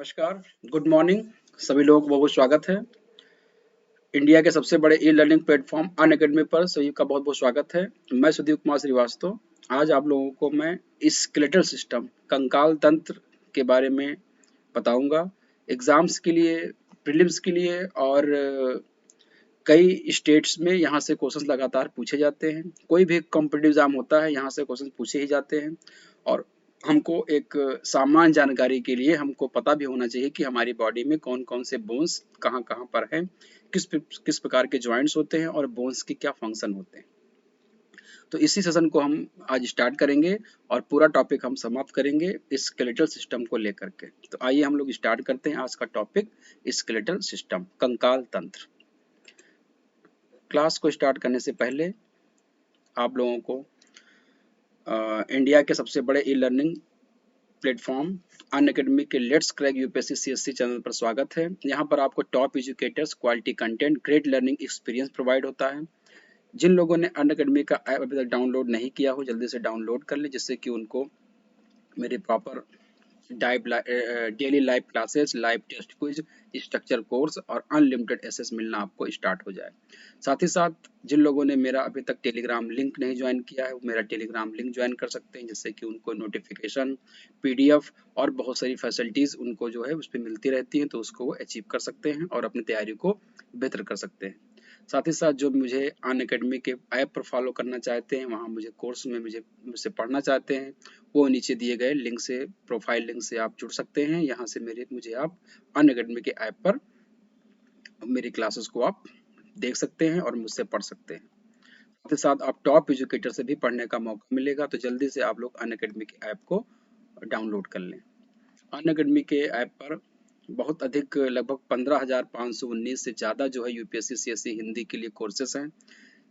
नमस्कार, good morning सभी लोगों को बहुत स्वागत है। इंडिया के सबसे बड़े ई लर्निंग प्लेटफॉर्म अनअकैडमी पर सभी का बहुत बहुत स्वागत है। मैं सुदीप कुमार श्रीवास्तव। आज आप लोगों को मैं स्केलेटल सिस्टम कंकाल तंत्र के बारे में बताऊंगा। एग्जाम्स के लिए, प्रीलिम्स के लिए और कई स्टेट्स में यहाँ से क्वेश्चंस लगातार पूछे जाते हैं। कोई भी कॉम्पिटिटिव एग्जाम होता है यहाँ से क्वेश्चन पूछे ही जाते हैं। और हमको एक सामान्य जानकारी के लिए हमको पता भी होना चाहिए कि हमारी बॉडी में कौन कौन से बोन्स कहाँ कहाँ पर हैं, किस प्रकार के जॉइंट्स होते हैं और बोन्स के क्या फंक्शन होते हैं। तो इसी सेशन को हम आज स्टार्ट करेंगे और पूरा टॉपिक हम समाप्त करेंगे स्केलेटल सिस्टम को लेकर के। तो आइए हम लोग स्टार्ट करते हैं आज का टॉपिक, स्केलेटल सिस्टम कंकाल तंत्र। क्लास को स्टार्ट करने से पहले आप लोगों को इंडिया के सबसे बड़े ई लर्निंग प्लेटफॉर्म अनअकैडमी के let's crack UPSC CSC channel पर स्वागत है। यहाँ पर आपको top educators, quality content, great learning experience provide होता है। जिन लोगों ने अनअकैडमी का ऐप अभी तक डाउनलोड नहीं किया हो, जल्दी से डाउनलोड कर ले, जिससे कि उनको मेरे proper daily live classes, live test quiz, structure course और अनलिमिटेड एक्सेस मिलना आपको स्टार्ट हो जाए। साथ ही साथ जिन लोगों ने मेरा अभी तक टेलीग्राम लिंक नहीं ज्वाइन किया है, वो मेरा टेलीग्राम लिंक ज्वाइन कर सकते हैं, जिससे कि उनको नोटिफिकेशन, पीडीएफ और बहुत सारी फैसिलिटीज़ उनको जो है उस पर मिलती रहती हैं, तो उसको वो अचीव कर सकते हैं और अपनी तैयारी को बेहतर कर सकते हैं। साथ ही साथ जो मुझे अनअकैडमी के ऐप पर फॉलो करना चाहते हैं, वहाँ मुझे कोर्स में मुझसे पढ़ना चाहते हैं, वो नीचे दिए गए लिंक से, प्रोफाइल लिंक से आप जुड़ सकते हैं। यहाँ से मुझे आप अनअकैडमी के ऐप पर मेरी क्लासेस को आप देख सकते हैं और मुझसे पढ़ सकते हैं। साथ ही साथ आप टॉप एजुकेटर से भी पढ़ने का मौका मिलेगा, तो जल्दी से आप लोग अनअकैडमी के ऐप को डाउनलोड कर लें। अनअकैडमी के ऐप पर बहुत अधिक, लगभग 15,519 से ज़्यादा जो है यूपीएससी सीएससी हिंदी के लिए कोर्सेस हैं,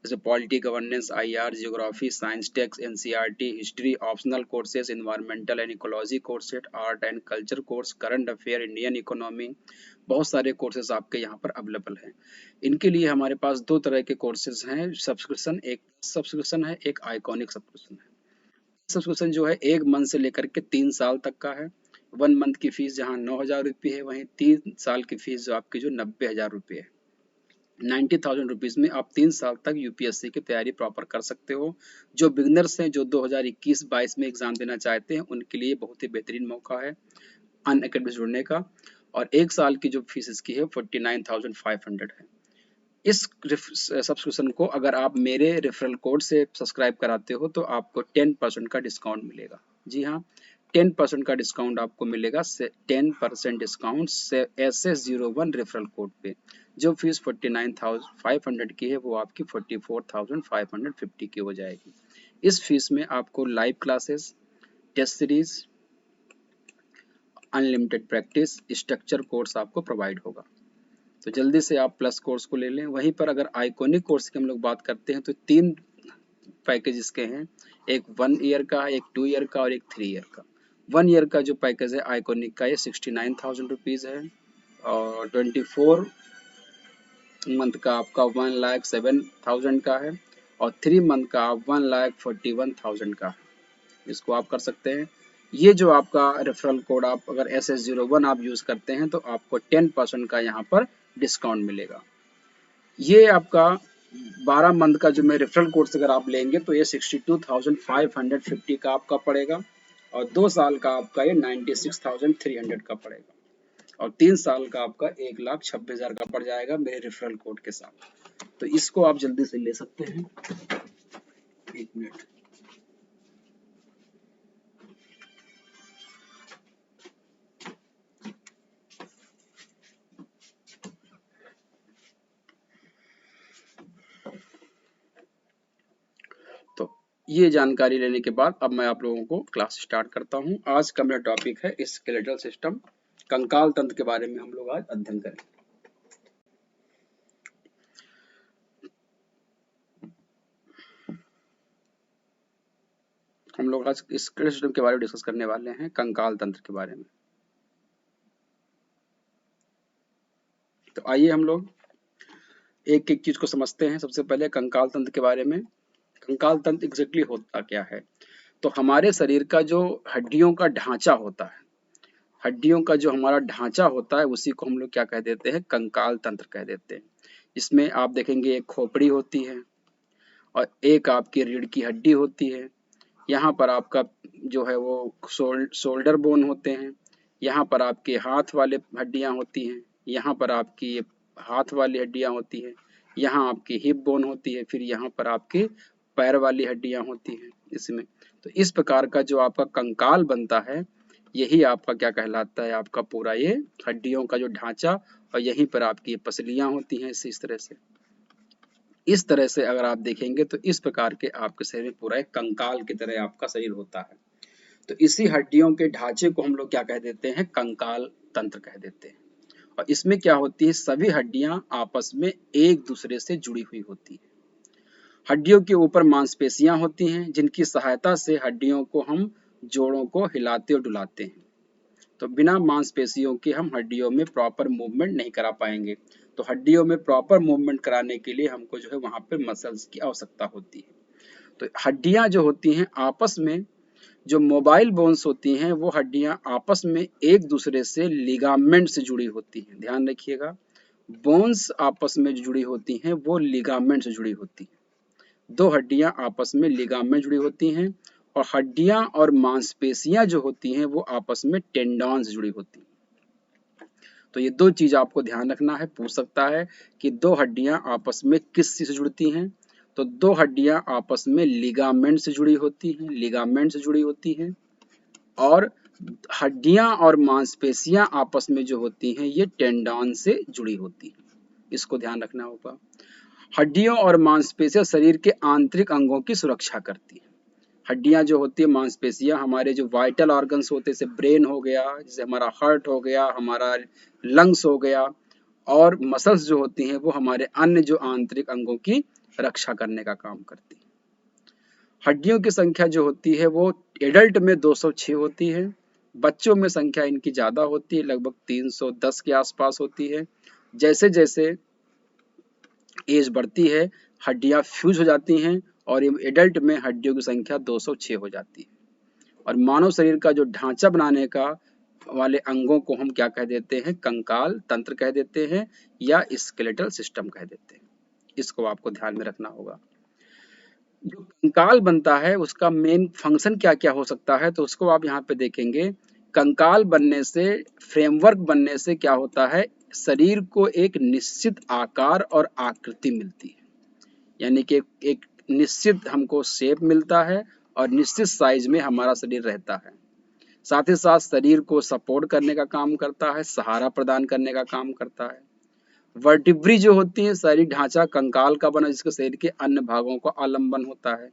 जैसे polity, governance, IR, geography, science tech, NCERT, history, optional courses, environmental and ecology courses, art and culture course, current affair, Indian economy, बहुत सारे कोर्सेज आपके यहाँ पर अवेलेबल हैं। इनके लिए हमारे पास दो तरह के कोर्सेज हैं सब्सक्रिप्शन, एक सब्सक्रिप्शन है, एक आइकॉनिक सब्सक्रिप्शन है। सब्सक्रिप्शन जो है 1 मंथ से लेकर के 3 साल तक का है। 1 मंथ की फीस जहाँ 9,000 रुपये है, वहीं 3 साल की फीस जो आपकी जो 90,000 रुपये है। 90,000 रुपीज़ में आप 3 साल तक यूपीएससी की तैयारी प्रॉपर कर सकते हो। जो बिगनर्स हैं, जो 2021-22 में एग्जाम देना चाहते हैं, उनके लिए बहुत ही बेहतरीन मौका है अनअकैडमी जुड़ने का। और 1 साल की जो फीस इसकी है 49,500 है। इस सब्सक्रिप्शन को अगर आप मेरे रेफरल कोड से सब्सक्राइब कराते हो तो आपको 10% का डिस्काउंट मिलेगा। जी हाँ, 10% का डिस्काउंट आपको मिलेगा। 10% डिस्काउंट से SS01 रेफरल कोड पे। जो फीस 49,500 की है, वो आपकी 44,550 की हो जाएगी। इस फीस में आपको live classes, test series, unlimited practice, structure course आपको प्रोवाइड होगा। तो जल्दी से आप प्लस कोर्स को ले लें। वहीं पर अगर आइकॉनिक कोर्स की हम लोग बात करते हैं तो 3 पैकेज इसके हैं, एक 1 ईयर का, एक 2 ईयर का और एक 3 ईयर का। 1 ईयर का जो पैकेज है आइकॉनिक का, ये 69,000 रुपीज़ है और 24 मंथ का आपका 1,07,000 का है और 3 मंथ का 1,41,000 का है। इसको आप कर सकते हैं। ये जो आपका रेफरल कोड आप अगर SS01 आप यूज़ करते हैं तो आपको 10% का यहाँ पर डिस्काउंट मिलेगा। ये आपका 12 मंथ का जो मैं रेफरल कोड से अगर आप लेंगे तो ये 62,550 का आपका पड़ेगा और 2 साल का आपका ये 96,300 का पड़ेगा और 3 साल का आपका 1,26,000 का पड़ जाएगा मेरे रेफरल कोड के साथ। तो इसको आप जल्दी से ले सकते हैं। 1 मिनट। तो ये जानकारी लेने के बाद अब मैं आप लोगों को क्लास स्टार्ट करता हूँ। आज का मेरा टॉपिक है स्केलेटल सिस्टम, कंकाल तंत्र के बारे में हम लोग आज अध्ययन करेंगे। हम लोग आज स्केलेटल सिस्टम के बारे में डिस्कस करने वाले हैं, कंकाल तंत्र के बारे में। तो आइए हम लोग एक एक चीज को समझते हैं। सबसे पहले कंकाल तंत्र के बारे में। कंकाल तंत्र एग्जैक्टली होता क्या है? तो हमारे शरीर का जो हड्डियों का ढांचा होता है, हड्डियों का जो हमारा ढांचा होता है उसी को हम लोग क्या कह देते हैं, कंकाल तंत्र कह देते हैं। इसमें आप देखेंगे एक खोपड़ी होती है और एक आपकी रीढ़ की हड्डी होती है। यहाँ पर आपका जो है वो शोल्डर बोन होते हैं। यहाँ पर आपके हाथ वाले हड्डियाँ होती हैं। यहाँ पर आपकी ये हाथ वाली हड्डियाँ होती हैं। यहाँ आपकी हिप बोन होती है। फिर यहाँ पर आपके पैर वाली हड्डियाँ होती हैं इसमें। तो इस प्रकार का जो आपका कंकाल बनता है, यही आपका क्या कहलाता है, आपका पूरा ये हड्डियों का जो ढांचा, और यहीं पर आपकी पसलियाँ होती हैं इस तरह से। इस तरह से अगर आप देखेंगे तो इस प्रकार के आपके शरीर में पूरा एक कंकाल की तरह आपका शरीर होता है। तो इसी हड्डियों के ढांचे को हम लोग क्या कह देते हैं, कंकाल तंत्र कह देते हैं। और इसमें क्या होती है, सभी हड्डियां आपस में एक दूसरे से जुड़ी हुई होती है। हड्डियों के ऊपर मांसपेशियां होती हैं जिनकी सहायता से हड्डियों को हम जोड़ों को हिलाते और डुलाते हैं। तो बिना मांसपेशियों के हम हड्डियों में प्रॉपर मूवमेंट नहीं करा पाएंगे। तो हड्डियों में प्रॉपर मूवमेंट कराने के लिए हमको जो है वहां पे मसल्स की आवश्यकता होती है। तो हड्डियां जो होती हैं आपस में, जो मोबाइल बोन्स होती हैं, वो हड्डियां आपस में एक दूसरे से लिगामेंट से जुड़ी होती हैं। ध्यान रखिएगा, बोन्स आपस में जो जुड़ी होती हैं वो लिगामेंट से जुड़ी होती हैं। दो हड्डियां आपस में लिगामेंट जुड़ी होती हैं, और हड्डियां और मांसपेशियां जो होती हैं वो आपस में टेंडन से जुड़ी होती हैं। तो ये दो चीज आपको ध्यान रखना है। पूछ सकता है कि दो हड्डियां आपस में किस चीज से जुड़ती हैं, तो दो हड्डियां आपस में लिगामेंट से जुड़ी होती हैं, लिगामेंट से जुड़ी होती हैं। और हड्डियां और मांसपेशियां आपस में जो होती हैं ये टेंडन से जुड़ी होती हैं। इसको ध्यान रखना होगा। हड्डियों और मांसपेशियां शरीर के आंतरिक अंगों की सुरक्षा करती हैं। हड्डियां जो होती है, मांसपेशियां हमारे जो वाइटल ऑर्गन्स होते हैं, जैसे ब्रेन हो गया, जैसे हमारा हार्ट हो गया, हमारा लंग्स हो गया, और मसल्स जो होती हैं वो हमारे अन्य जो आंतरिक अंगों की रक्षा करने का काम करती है। हड्डियों की संख्या जो होती है वो एडल्ट में 206 होती है। बच्चों में संख्या इनकी ज्यादा होती है, लगभग 310 के आसपास होती है। जैसे जैसे एज बढ़ती है हड्डियां फ्यूज हो जाती हैं, और एडल्ट में हड्डियों की संख्या 206 हो जाती है। और मानव शरीर का जो ढांचा बनाने का वाले अंगों को हम क्या कह देते हैं, कंकाल तंत्र कह देते हैं, या स्केलेटल सिस्टम कह देते हैं। इसको आपको ध्यान में रखना होगा। जो कंकाल बनता है उसका मेन फंक्शन क्या क्या हो सकता है, तो उसको आप यहाँ पे देखेंगे। कंकाल बनने से, फ्रेमवर्क बनने से क्या होता है, शरीर को एक निश्चित आकार और आकृति मिलती है। यानी कि एक निश्चित हमको शेप मिलता है और निश्चित साइज में हमारा शरीर रहता है। साथ ही साथ शरीर को सपोर्ट करने का काम करता है, सहारा प्रदान करने का काम करता है। वर्टिब्री जो होती है, शरीर ढांचा कंकाल का बना जिसके शरीर के अन्य भागों का आलंबन होता है।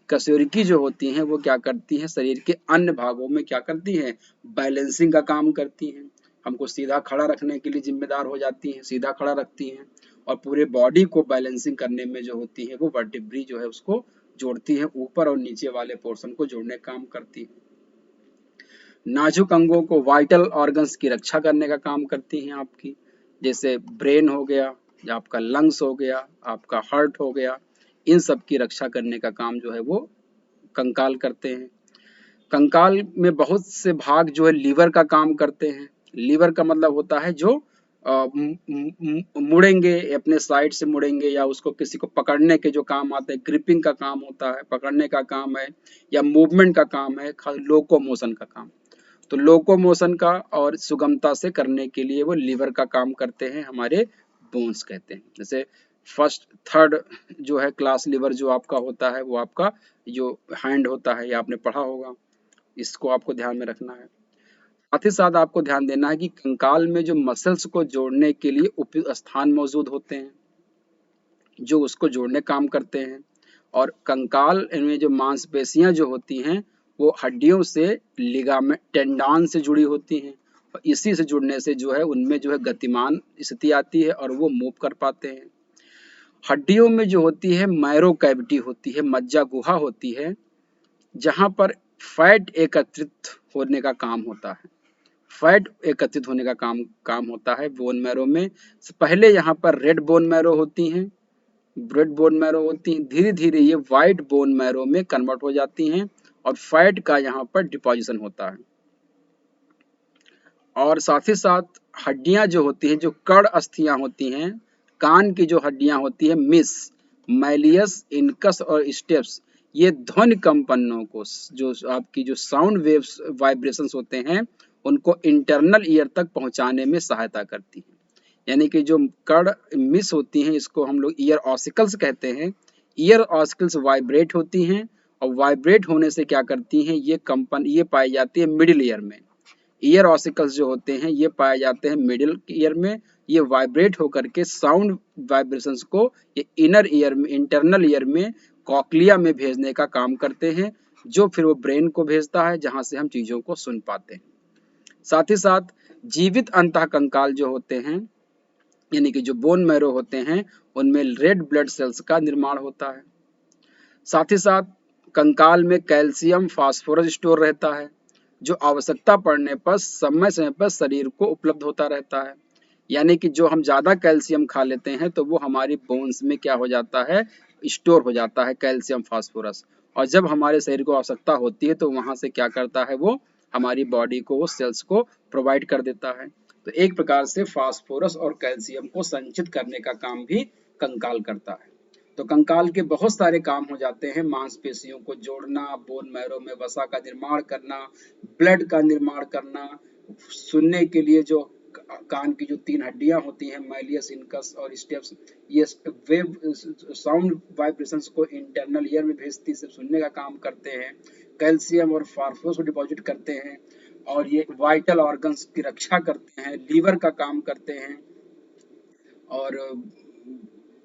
कशेरुकी जो होती हैं वो क्या करती हैं, शरीर के अन्य भागों में क्या करती हैं, बैलेंसिंग का काम करती हैं। हमको सीधा खड़ा रखने के लिए जिम्मेदार हो जाती हैं, सीधा खड़ा रखती हैं। और पूरे बॉडी को बैलेंसिंग करने में जो होती है वो वर्टिब्री जो है उसको जोड़ती है, ऊपर और नीचे वाले पोर्शन को जोड़ने का काम करती है। नाजुक अंगों को, वाइटल ऑर्गन्स की रक्षा करने का काम करती हैं आपकी, जैसे ब्रेन हो गया, या आपका लंग्स हो गया, आपका हार्ट हो गया। इन सब की रक्षा करने का काम जो है वो कंकाल करते हैं। कंकाल में बहुत से भाग जो है लीवर का काम करते हैं। लीवर का मतलब होता है जो मुड़ेंगे, अपने साइड से मुड़ेंगे, या उसको किसी को पकड़ने के जो काम आते हैं, ग्रिपिंग का काम होता है, पकड़ने का काम है, या मूवमेंट का काम है, लोकोमोशन का काम। तो लोकोमोशन का और सुगमता से करने के लिए वो लीवर का काम करते हैं, हमारे बोन्स कहते हैं। जैसे फर्स्ट थर्ड जो है क्लास लीवर जो आपका होता है वो आपका जो हैंड होता है, ये आपने पढ़ा होगा। इसको आपको ध्यान में रखना है। साथ ही साथ आपको ध्यान देना है कि कंकाल में जो मसल्स को जोड़ने के लिए उपयुक्त स्थान मौजूद होते हैं जो उसको जोड़ने काम करते हैं। और कंकाल में जो मांसपेशियां जो होती हैं वो हड्डियों से लिगामेंट टेंडन से जुड़ी होती हैं, और इसी से जुड़ने से जो है उनमें जो है गतिमान स्थिति आती है और वो मूव कर पाते हैं। हड्डियों में जो होती है मैरो कैविटी होती है, मज्जा गुहा होती है, जहां पर फैट एकत्रित होने का काम होता है। फैट एकत्रित होने का काम होता है बोन मैरो में। पहले यहाँ पर रेड बोन मैरो होती हैं, ब्रेड बोन मैरो होती हैं, धीरे धीरे ये वाइट बोन मैरो में कन्वर्ट हो जाती हैं और फैट का यहाँ पर डिपोजिशन होता है। और साथ ही साथ हड्डियां जो होती हैं, जो कड़ अस्थियां होती हैं, कान की जो हड्डियां होती है, मिस, मैलियस, इनकस और स्टेप्स, ये ध्वनि कंपनों को, जो आपकी जो साउंड वेव्स वाइब्रेशंस होते हैं, उनको इंटरनल ईयर तक पहुंचाने में सहायता करती है। यानी कि जो कड़ मिस होती हैं, इसको हम लोग ईयर ऑसिकल्स कहते हैं। ईयर ऑसिकल्स वाइब्रेट होती हैं, और वाइब्रेट होने से क्या करती हैं, ये पाई जाती है मिडिल ईयर में। ईयर ऑसिकल्स जो होते हैं, ये पाए जाते हैं मिडिल ईयर में। ये वाइब्रेट होकर के साउंड वाइब्रेशंस को ये इनर ईयर में, इंटरनल ईयर में, कॉक्लिया में भेजने का काम करते हैं, जो फिर वो ब्रेन को भेजता है, जहां से हम चीजों को सुन पाते हैं। साथ ही साथ जीवित अंतःकंकाल जो होते हैं, यानी कि जो बोन मैरो होते हैं, उनमें रेड ब्लड सेल्स का निर्माण होता है। साथ ही साथ कंकाल में कैल्शियम फास्फोरस स्टोर रहता है, जो आवश्यकता पड़ने पर समय समय पर शरीर को उपलब्ध होता रहता है। यानी कि जो हम ज़्यादा कैल्शियम खा लेते हैं तो वो हमारी बोन्स में क्या हो जाता है, स्टोर हो जाता है कैल्शियम फास्फोरस। और जब हमारे शरीर को आवश्यकता होती है तो वहाँ से क्या करता है, वो हमारी बॉडी को, वो सेल्स को प्रोवाइड कर देता है। तो एक प्रकार से फास्फोरस और कैल्शियम को संचित करने का काम भी कंकाल करता है। तो कंकाल के बहुत सारे काम हो जाते हैं, मांसपेशियों को जोड़ना, बोन मैरो में वसा का निर्माण करना, ब्लड का निर्माण करना, सुनने के लिए जो कान की जो 3 हड्डियां होती हैं, मैलियस, इनकस और स्टेप्स, ये वेव साउंड वाइब्रेशंस को इंटरनल ईयर में भेजती से सुनने का काम करते हैं। कैल्शियम और फास्फोरस को डिपॉजिट करते हैं, और ये वाइटल ऑर्गन्स की रक्षा करते हैं, लीवर का काम करते हैं, और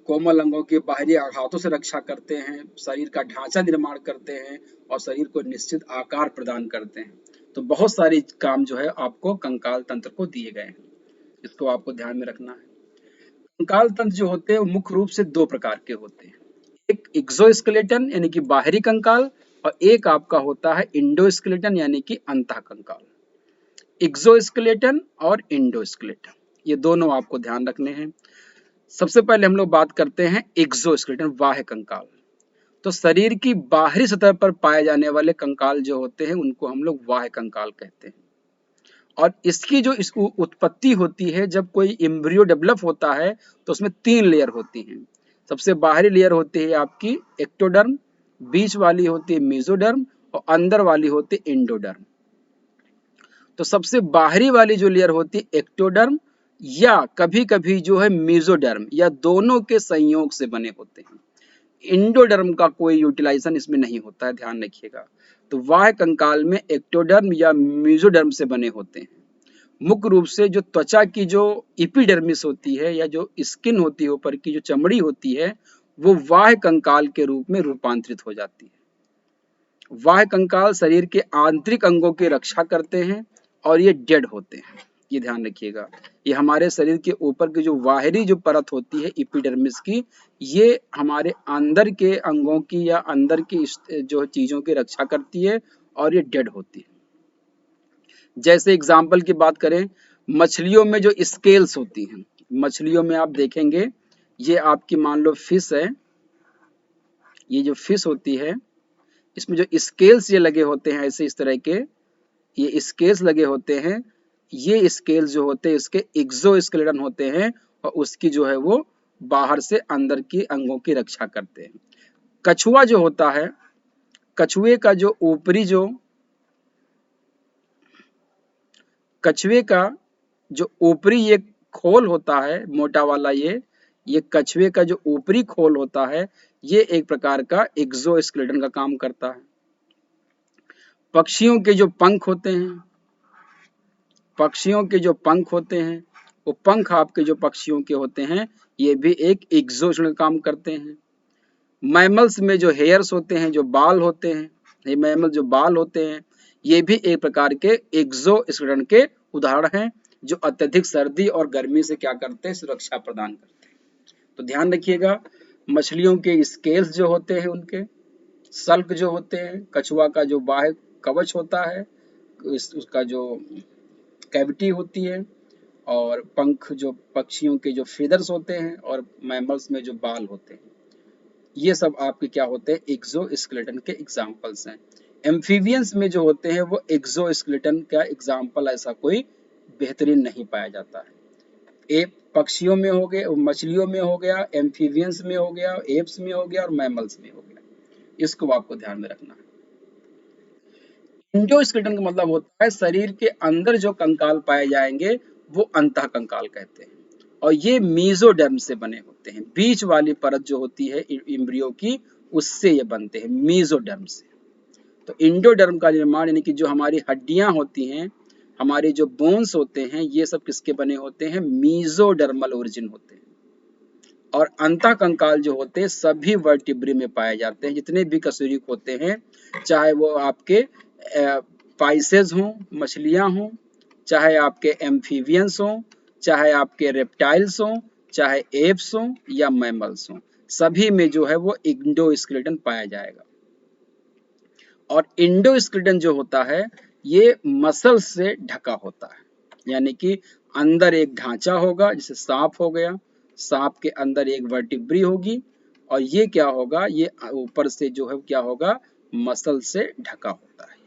कोमल अंगों के बाहरी आघातों से रक्षा करते हैं, शरीर का ढांचा निर्माण करते हैं, और शरीर को निश्चित आकार प्रदान करते हैं। तो बहुत सारे काम जो है आपको कंकाल तंत्र को दिए गए हैं, इसको आपको ध्यान में रखना है। कंकाल तंत्र जो होते हैं वो मुख्य रूप से 2 प्रकार के होते हैं। एक एक्सोस्केलेटन यानी कि बाहरी कंकाल, और एक आपका होता है इंडोस्केलेटन यानी कि अंतः कंकाल। एक्सोस्केलेटन और इंडोस्केलेटन, ये दोनों आपको ध्यान रखने हैं। सबसे पहले हम लोग बात करते हैं एक्सोस्केलेटन, बाह्य कंकाल। तो शरीर की बाहरी सतह पर पाए जाने वाले कंकाल जो होते हैं, उनको हम लोग बाह्य कंकाल कहते हैं। और इसकी जो उत्पत्ति होती है, जब कोई एम्ब्रियो डेवलप होता है, तो उसमें 3 लेयर होती हैं। सबसे बाहरी लेयर होती है आपकी एक्टोडर्म, बीच वाली होती है मेसोडर्म, और अंदर वाली होती है एंडोडर्म। तो सबसे बाहरी वाली जो लेयर होती है एक्टोडर्म, या कभी कभी जो है मेसोडर्म, या दोनों के संयोग से बने होते हैं। इंडोडर्म का कोई यूटिलाइजेशन इसमें नहीं होता है, ध्यान रखिएगा। तो बाह्य कंकाल में एक्टोडर्म या मेसोडर्म से बने होते हैं। मुख्य रूप से जो त्वचा की जो एपिडर्मिस होती है, या जो स्किन होती है, ऊपर की जो चमड़ी होती है, वो बाह्य कंकाल के रूप में रूपांतरित हो जाती है। बाह्य कंकाल शरीर के आंतरिक अंगों की रक्षा करते हैं, और ये डेड होते हैं, ये ध्यान रखिएगा। ये हमारे शरीर के ऊपर की जो बाहरी जो परत होती है एपिडर्मिस की, ये हमारे अंदर के अंगों की या अंदर की जो चीजों की रक्षा करती है, और ये डेड होती है। जैसे एग्जाम्पल की बात करें, मछलियों में जो स्केल्स होती हैं, मछलियों में आप देखेंगे, ये आपकी मान लो फिश है, ये जो फिश होती है, इसमें जो स्केल्स ये लगे होते हैं, ऐसे इस तरह के ये स्केल्स लगे होते हैं, ये स्केल्स जो होते हैं इसके एक्सोस्केलेटन होते हैं, और उसकी जो है वो बाहर से अंदर की अंगों की रक्षा करते हैं। कछुआ जो होता है, कछुए का जो ऊपरी जो कछुए का जो ऊपरी ये खोल होता है, मोटा वाला, ये कछुए का जो ऊपरी खोल होता है, ये एक प्रकार का एक्सोस्केलेटन का काम करता है। पक्षियों के जो पंख होते हैं, पक्षियों के जो पंख होते हैं, वो पंख आपके जो पक्षियों के होते हैं, ये भी एक एक्सोस्केलेटन काम करते हैं। मैमल्स में जो हेयर्स होते हैं, जो बाल होते हैं, ये मैमल जो बाल होते हैं, ये भी एक प्रकार के एक्सोस्केलेटन के उदाहरण हैं, जो अत्यधिक सर्दी और गर्मी से क्या करते हैं, सुरक्षा प्रदान करते हैं। तो ध्यान रखिएगा, मछलियों के स्केल्स जो होते हैं, उनके सल्क जो होते हैं, कछुआ का जो बाह्य कवच होता है, उसका जो कैविटी होती है, और पंख जो पक्षियों के जो फेदर्स होते हैं, और मैमल्स में जो बाल होते हैं, ये सब आपके क्या होते हैं, एक्सोस्केलेटन के एग्जाम्पल्स हैं। एम्फीबियंस में जो होते हैं वो एक्सोस्केलेटन का एग्जाम्पल ऐसा कोई बेहतरीन नहीं पाया जाता है। एप पक्षियों में हो गए, मछलियों में हो गया, एम्फीबियंस में हो गया, एप्स में हो गया और मैमल्स में हो गया। इसको आपको ध्यान में रखना है। एंडोस्केलेटन का मतलब होता है शरीर के अंदर जो कंकाल पाए जाएंगे वो अंतः कंकाल कहते हैं, और ये मीजोडर्म से बने होते हैं। बीच वाली परत जो होती है एम्ब्रियो की, उससे ये बनते हैं, मीजोडर्म से। तो इंडोडर्म का निर्माण यानी कि जो हमारी हड्डियां होती हैं, हमारे जो बोन्स होते हैं, ये सब किसके बने होते हैं? मीजोडर्मल ओरिजिन होते हैं। और अंतः कंकाल जो होते हैं सभी वर्टिब्री में पाए जाते हैं, जितने भी कशेरुक होते हैं, चाहे वो आपके पाइसेस हों, मछलियां हों, चाहे आपके एम्फीबियंस हों, चाहे आपके रेप्टाइल्स हों, चाहे एप्स हों या मैमल्स हों, सभी में जो है वो इंडोस्केलेटन पाया जाएगा। और इंडोस्केलेटन जो होता है ये मसल से ढका होता है, यानी कि अंदर एक ढांचा होगा, जैसे सांप हो गया, सांप के अंदर एक वर्टिब्री होगी, और ये क्या होगा, ये ऊपर से जो है क्या होगा, मसल से ढका होता है।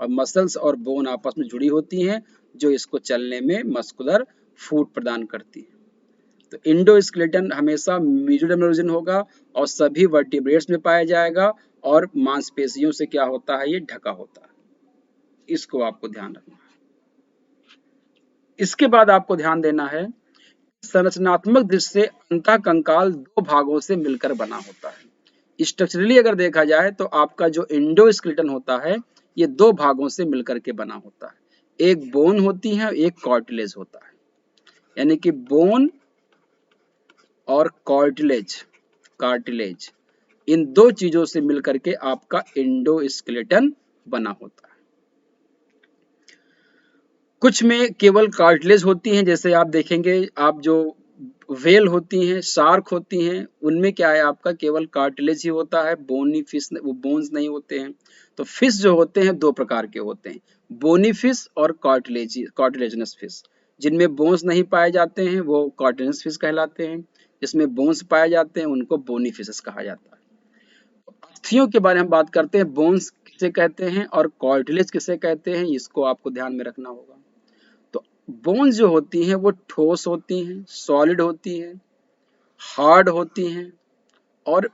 और मसल्स और बोन आपस में जुड़ी होती हैं, जो इसको चलने में मस्कुलर फूड प्रदान करती है। तो इंडोस्केलेटन हमेशा मीजोडर्मल ओरिजिन होगा और सभी वर्टिब्रेट्स में पाया जाएगा, और मांसपेशियों से क्या होता है, ये ढका होता है। इसको आपको ध्यान रखना है। इसके बाद आपको ध्यान देना है, संरचनात्मक दृष्टि से अंतः कंकाल दो भागों से मिलकर बना होता है। स्ट्रक्चरली अगर देखा जाए तो आपका जो इंडोस्केलेटन होता है ये दो भागों से मिलकर के बना होता है। एक बोन होती है, एक कार्टिलेज होता है, यानी कि बोन और कार्टिलेज, इन दो चीजों से मिलकर के आपका इंडोस्केलेटन बना होता है। कुछ में केवल कार्टिलेज होती हैं, जैसे आप देखेंगे, आप जो व्हेल होती हैं, शार्क होती हैं, उनमें क्या है, आपका केवल कार्टिलेज ही होता है, बोनी फिश, वो बोन्स नहीं होते हैं। तो फिश जो होते हैं दो प्रकार के होते हैं, बोनी फिश और कार्टिलेजनस फिश। जिनमें बोन्स नहीं पाए जाते हैं वो कार्टिलेजनस फिश कहलाते हैं, जिसमें बोन्स पाए जाते हैं उनको बोनी फिशेस कहा जाता है। अस्थियों के बारे में बात करते हैं, बोन्स किसे कहते हैं और कार्टिलेज किसे कहते हैं, इसको आपको ध्यान में रखना होगा। तो बोन्स जो होती हैं वो ठोस होती हैं, सॉलिड होती हैं, हार्ड होती हैं और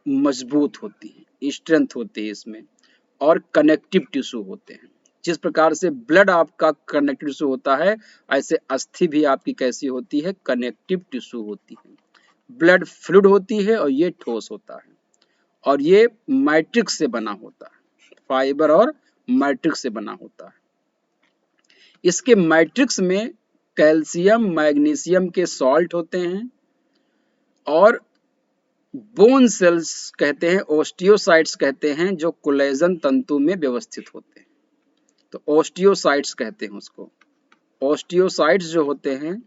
मजबूत होती हैं, स्ट्रेंथ होती है इसमें, और कनेक्टिव टिश्यू होते हैं। जिस प्रकार से ब्लड आपका कनेक्टिव टिश्यू होता है, ऐसे अस्थि भी आपकी कैसी होती है, कनेक्टिव टिश्यू होती है। ब्लड फ्लूइड होती है और ये ठोस होता है, और ये मैट्रिक्स से बना होता है, फाइबर और मैट्रिक्स से बना होता है। इसके मैट्रिक्स में कैल्शियम मैग्नीशियम के सॉल्ट होते हैं, और बोन सेल्स कहते हैं, ओस्टियोसाइट्स कहते हैं, जो कोलेजन तंतु में व्यवस्थित होते हैं। तो ओस्टियोसाइट्स कहते हैं उसको। ओस्टियोसाइट्स जो होते हैं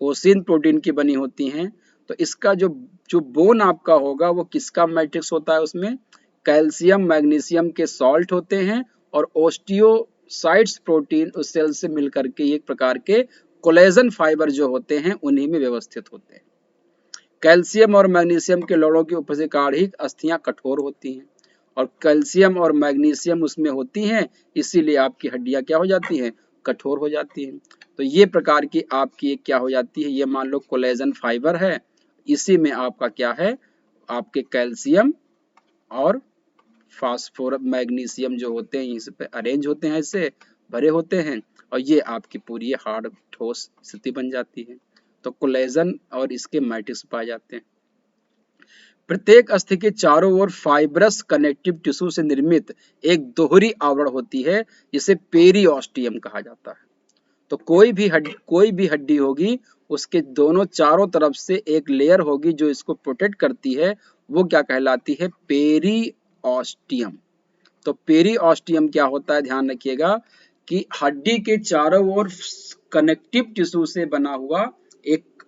ओसिन प्रोटीन की बनी होती हैं। तो इसका जो जो बोन आपका होगा वो किसका मैट्रिक्स होता है, उसमें कैल्शियम मैग्नीशियम के सॉल्ट होते हैं, और ओस्टियोसाइट्स प्रोटीन उस सेल से मिलकर के एक प्रकार के कोलेजन फाइबर जो होते हैं उन्हीं में व्यवस्थित होते हैं। कैल्शियम और मैग्नीशियम के लौड़ों की उपज के कारण ही अस्थियां कठोर होती हैं, और कैल्शियम और मैग्नीशियम उसमें होती हैं, इसीलिए आपकी हड्डियां क्या हो जाती हैं, कठोर हो जाती हैं। तो ये प्रकार की आपकी एक क्या हो जाती है, ये मान लो कोलेजन फाइबर है, इसी में आपका क्या है, आपके कैल्शियम और फास्फोरस मैग्नीशियम जो होते हैं इस पे अरेंज होते हैं, ऐसे भरे होते हैं, और ये आपकी पूरी हार्ड ठोस स्थिति बन जाती है। तो कोलेजन और इसके मैट्रिक्स पाए जाते हैं। प्रत्येक अस्थि के चारों ओर फाइब्रस कनेक्टिव टिश्यू से निर्मित एक दोहरी आवरण होती है, जिसे पेरिओस्टियम कहा जाता है। तो कोई भी हड्डी होगी, उसके दोनों चारों तरफ से एक लेयर होगी जो इसको प्रोटेक्ट करती है, वो क्या कहलाती है, पेरिओस्टियम। तो पेरिओस्टियम क्या होता है, ध्यान रखिएगा कि हड्डी के चारों ओर कनेक्टिव टिश्यू से बना हुआ एक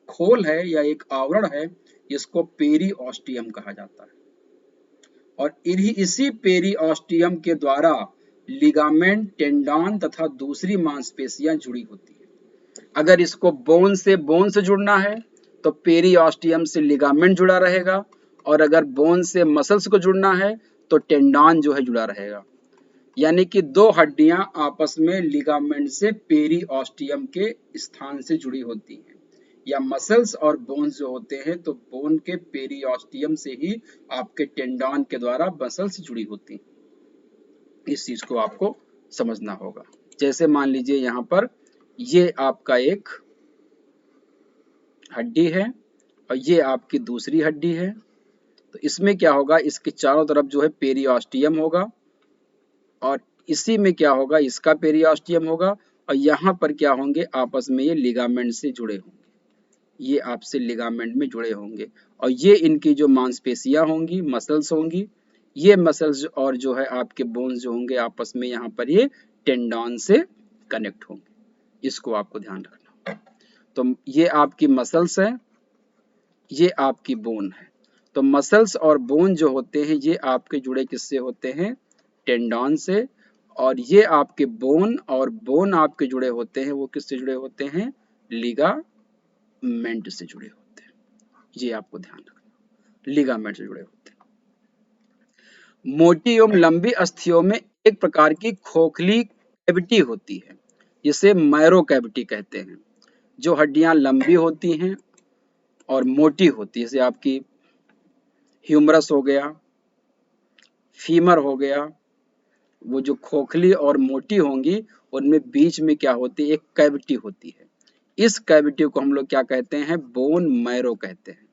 खोल है या एक आवरण है, जिसको पेरिओस्टियम कहा जाता है। और इसी पेरिओस्टियम के द्वारा लिगामेंट, टेंडन तथा दूसरी मांसपेशियां जुड़ी होती है। अगर इसको बोन से जुड़ना है तो पेरिओस्टियम से लिगामेंट जुड़ा रहेगा, और अगर बोन से मसल्स को जुड़ना है तो टेंडन जो है जुड़ा रहेगा। यानी कि दो हड्डियां आपस में लिगामेंट से पेरिओस्टियम के स्थान से जुड़ी होती हैं, या मसल्स और बोन्स जो होते हैं तो बोन के पेरिओस्टियम से ही आपके टेंडन के द्वारा मसल्स जुड़ी होती हैं। इस चीज को आपको समझना होगा। जैसे मान लीजिए यहाँ पर ये आपका एक हड्डी है और ये आपकी दूसरी हड्डी है, तो इसमें क्या होगा, इसके चारों तरफ जो है पेरिओस्टियम होगा और इसी में क्या होगा, इसका पेरिओस्टियम होगा और यहाँ पर क्या होंगे, आपस में ये लिगामेंट से जुड़े होंगे, ये आपसे लिगामेंट में जुड़े होंगे और ये इनकी जो मांसपेशियां होंगी, मसल्स होंगी, ये मसल्स और जो है आपके बोन्स जो होंगे आपस में यहाँ पर ये टेंडन से कनेक्ट होंगे। इसको आपको ध्यान रखना होगा। तो ये आपकी मसल्स है, ये आपकी बोन है। तो मसल्स और बोन जो होते हैं ये आपके जुड़े किससे होते हैं, टेंडन से, और ये आपके बोन और बोन आपके जुड़े होते हैं वो किससे जुड़े होते हैं, लिगामेंट से जुड़े होते हैं। ये आपको ध्यान रखना, लिगामेंट से जुड़े होते हैं। मोटी एवं लंबी अस्थियों में एक प्रकार की खोखली कैविटी होती है जिसे मैरो कैविटी कहते हैं, जो हड्डियां लंबी होती हैं और मोटी होती है, जैसे आपकी ह्यूमरस हो गया, फीमर हो गया, वो जो खोखली और मोटी होंगी उनमें बीच में क्या होती है, एक कैविटी होती है। इस कैविटी को हम लोग क्या कहते हैं, बोन मैरो कहते हैं,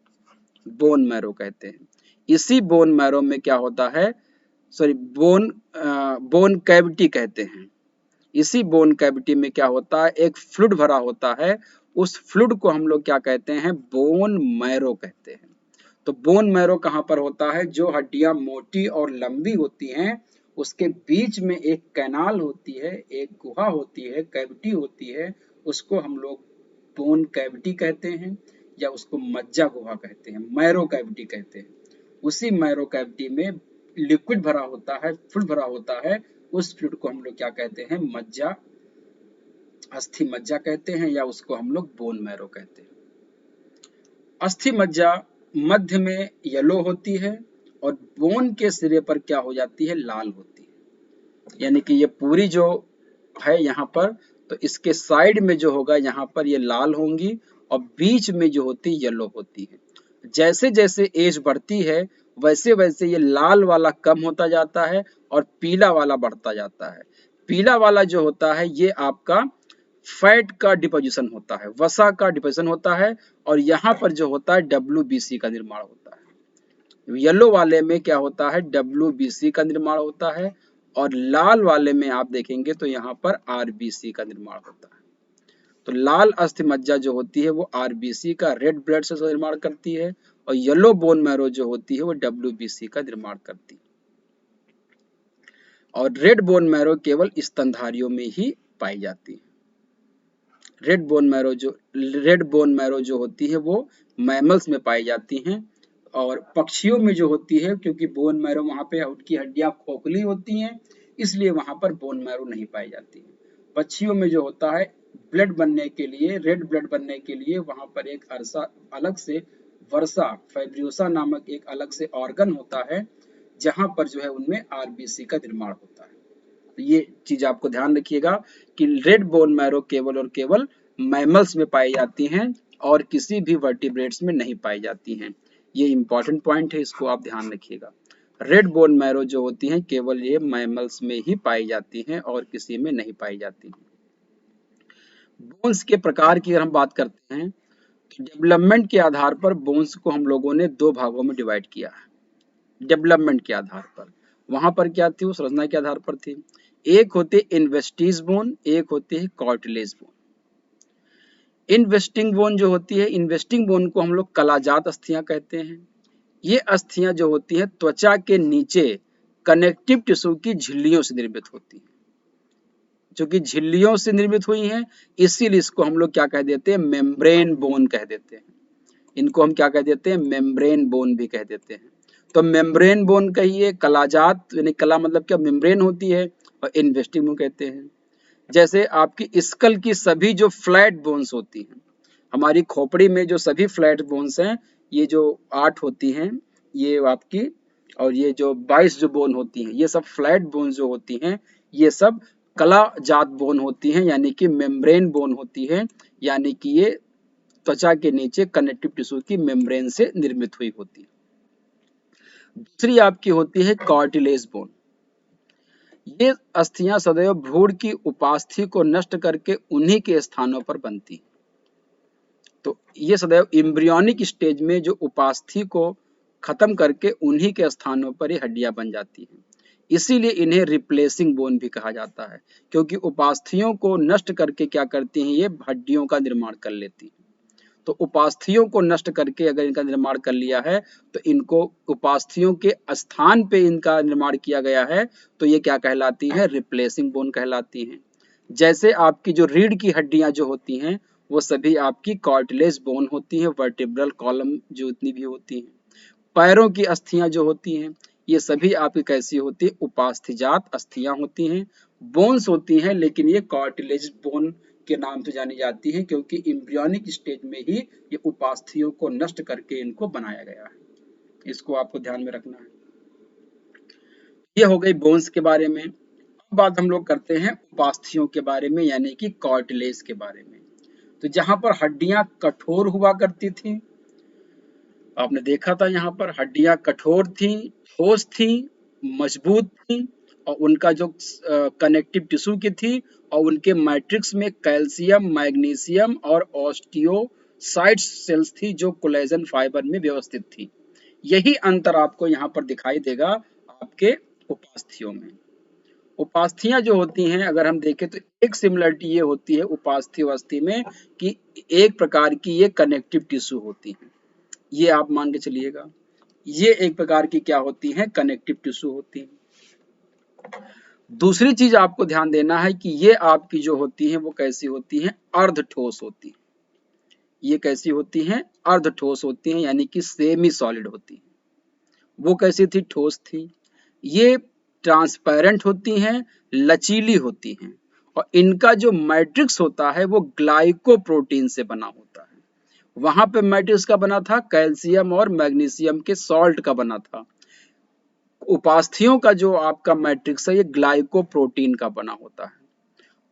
बोन मैरो कहते हैं। इसी बोन मैरो में क्या होता है, सॉरी बोन कैविटी कहते हैं। इसी बोन कैविटी में क्या होता है, एक फ्लूइड भरा होता है, उस फ्लूइड को हम लोग क्या कहते हैं, बोन मैरो कहते हैं। तो बोन मैरो कहाँ पर होता है, जो हड्डियां मोटी और लंबी होती हैं उसके बीच में एक कैनाल होती है, एक गुहा होती है, कैविटी होती है, उसको हम लोग बोन कैविटी कहते हैं या उसको मज्जा गुहा कहते हैं, मैरो कैविटी कहते हैं। उसी मैरो कैविटी में लिक्विड भरा होता है, फ्लूइड भरा होता है, उस फ्लूइड को हम लोग क्या कहते हैं, मज्जा, अस्थि मज्जा कहते हैं या उसको हम लोग बोन मैरो कहते हैं। अस्थि मज्जा मध्य में येलो होती है और बोन के सिरे पर क्या हो जाती है, लाल होती है। यानी कि ये पूरी जो है यहाँ पर, तो इसके साइड में जो होगा यहाँ पर ये लाल होंगी और बीच में जो होती है येलो होती है। जैसे जैसे एज बढ़ती है वैसे वैसे ये लाल वाला कम होता जाता है और पीला वाला बढ़ता जाता है। पीला वाला जो होता है ये आपका फैट का डिपोजिशन होता है, वसा का डिपोजिशन होता है और यहाँ पर जो होता है WBC का निर्माण होता है। येलो वाले में क्या होता है, WBC का निर्माण होता है और लाल वाले में आप देखेंगे तो यहाँ पर RBC का निर्माण होता है। तो लाल अस्थि मज्जा जो होती है वो RBC का, रेड ब्लड सेल्स का निर्माण करती है और येलो बोन मैरो जो होती है वो WBC का निर्माण करती है। और रेड बोन मैरो केवल स्तनधारियों में ही पाई जाती है। रेड बोन मैरो जो होती है वो मैमल्स में पाई जाती हैं और पक्षियों में जो होती है, क्योंकि बोन मैरो वहां पे उनकी हड्डियां खोखली होती हैं इसलिए वहां पर बोन मैरो नहीं पाई जाती है। पक्षियों में जो होता है ब्लड बनने के लिए, रेड ब्लड बनने के लिए वहां पर एक अरसा अलग से वर्सा फैब्रियोसा नामक एक अलग से ऑर्गन होता है जहां पर जो है उनमें RBC का निर्माण होता है। तो ये चीज आपको ध्यान रखिएगा कि रेड बोन मैरो केवल और केवल मैमल्स में पाई जाती हैं और किसी भी वर्टिब्रेट्स में नहीं पाई जाती हैं। ये इंपॉर्टेंट पॉइंट है, इसको आप ध्यान रखिएगा। रेड बोन मैरो जो होती हैं केवल ये मैमल्स में ही पाई जाती हैं और किसी में नहीं पाई जाती हैं। बोन्स के प्रकार की अगर हम बात करते हैं तो डेवलपमेंट के आधार पर बोन्स को हम लोगों ने दो भागों में डिवाइड किया है। डेवलपमेंट के आधार पर, वहां पर क्या थी, वो संरचना के आधार पर थी। एक होते इन्वेस्टिज बोन, एक होती है कार्टिलेज बोन। इन्वेस्टिंग बोन जो होती है, इन्वेस्टिंग बोन को हम लोग कलाजात अस्थियां कहते हैं। ये अस्थियां जो होती हैं त्वचा के नीचे कनेक्टिव टिश्यू की झिल्लियों से निर्मित होती हैं। जो कि झिल्लियों से निर्मित हुई हैं इसीलिए इसको हम लोग क्या कह देते हैं, मेम्ब्रेन बोन कह देते हैं। इनको हम क्या कह देते हैं, मेम्ब्रेन बोन भी कह देते हैं। तो मेम्ब्रेन बोन कहिए, कलाजात यानी कला मतलब क्या, मेम्ब्रेन होती है, और इन्वेस्टिंग बोन कहते हैं। जैसे आपकी स्कल की सभी जो फ्लैट बोन्स होती हैं, हमारी खोपड़ी में जो सभी फ्लैट बोन्स हैं, ये जो 8 होती हैं, ये आपकी और ये जो 22 जो बोन होती हैं, ये सब फ्लैट बोन जो होती हैं, ये सब कला जात बोन होती हैं, यानी कि मेम्ब्रेन बोन होती है, यानी कि ये त्वचा के नीचे कनेक्टिव टिश्यू की मेम्ब्रेन से निर्मित हुई होती है। दूसरी आपकी होती है कार्टिलेज बोन। ये अस्थियां सदैव भ्रूण की उपास्थि को नष्ट करके उन्हीं के स्थानों पर बनती हैं। तो ये सदैव एम्ब्रियोनिक स्टेज में जो उपास्थि को खत्म करके उन्हीं के स्थानों पर ये हड्डियां बन जाती हैं। इसीलिए इन्हें रिप्लेसिंग बोन भी कहा जाता है, क्योंकि उपास्थियों को नष्ट करके क्या करती हैं, ये हड्डियों का निर्माण कर लेती हैं। तो उपास्थियों को नष्ट करके अगर इनका निर्माण कर लिया है, तो इनको उपास्थियों के स्थान पे इनका निर्माण किया गया है, तो ये क्या कहलाती है, रिप्लेसिंग बोन कहलाती हैं। जैसे आपकी जो रीढ़ की हड्डियां जो होती हैं, वो सभी आपकी कार्टिलेज बोन होती हैं, वर्टिब्रल कॉलम जो इतनी भी होती हैं। पैरों की अस्थियां जो होती हैं, ये सभी आपकी कैसी होती है, उपास्थिजात अस्थियां होती हैं, बोन्स होती हैं, लेकिन ये कार्टिलेज बोन के नाम से जानी जाती हैं, क्योंकि एम्ब्रियोनिक स्टेज में ही ये उपास्थियों को नष्ट करके इनको बनाया गया है। इसको आपको ध्यान में रखना है। ये हो गई बोन्स के बारे में। अब बात हम लोग करते हैं उपास्थियों के बारे में, यानी कि कार्टिलेज के बारे में। तो जहां पर हड्डियां कठोर हुआ करती थी, आपने देखा था यहाँ पर हड्डियां कठोर थी, ठोस थी, मजबूत थी, और उनका जो कनेक्टिव टिश्यू की थी, और उनके मैट्रिक्स में कैल्शियम, मैग्नीशियम और ऑस्टियोसाइट्स सेल्स थी जो कोलेजन फाइबर में व्यवस्थित थी। यही अंतर आपको यहाँ पर दिखाई देगा आपके उपास्थियों में। उपास्थियां जो होती हैं, अगर हम देखें तो एक सिमिलरिटी ये होती है उपास्थि अवस्थी में कि एक प्रकार की ये कनेक्टिव टिश्यू होती है। ये आप मान के चलिएगा, ये एक प्रकार की क्या होती है, कनेक्टिव टिश्यू होती है। दूसरी चीज आपको ध्यान देना है कि ये आपकी जो होती है वो कैसी होती है, अर्ध ठोस होती है। ये कैसी होती हैं, अर्ध ठोस होती हैं, यानी कि सेमी सॉलिड होती है। वो कैसी थी, ठोस थी। ये ट्रांसपेरेंट होती हैं, लचीली होती हैं, और इनका जो मैट्रिक्स होता है वो ग्लाइकोप्रोटीन से बना होता है। वहां पे मैट्रिक्स का बना था, कैल्शियम और मैग्नीशियम के सॉल्ट का बना था। उपास्थियों का जो आपका मैट्रिक्स है, ये ग्लाइकोप्रोटीन का बना होता है।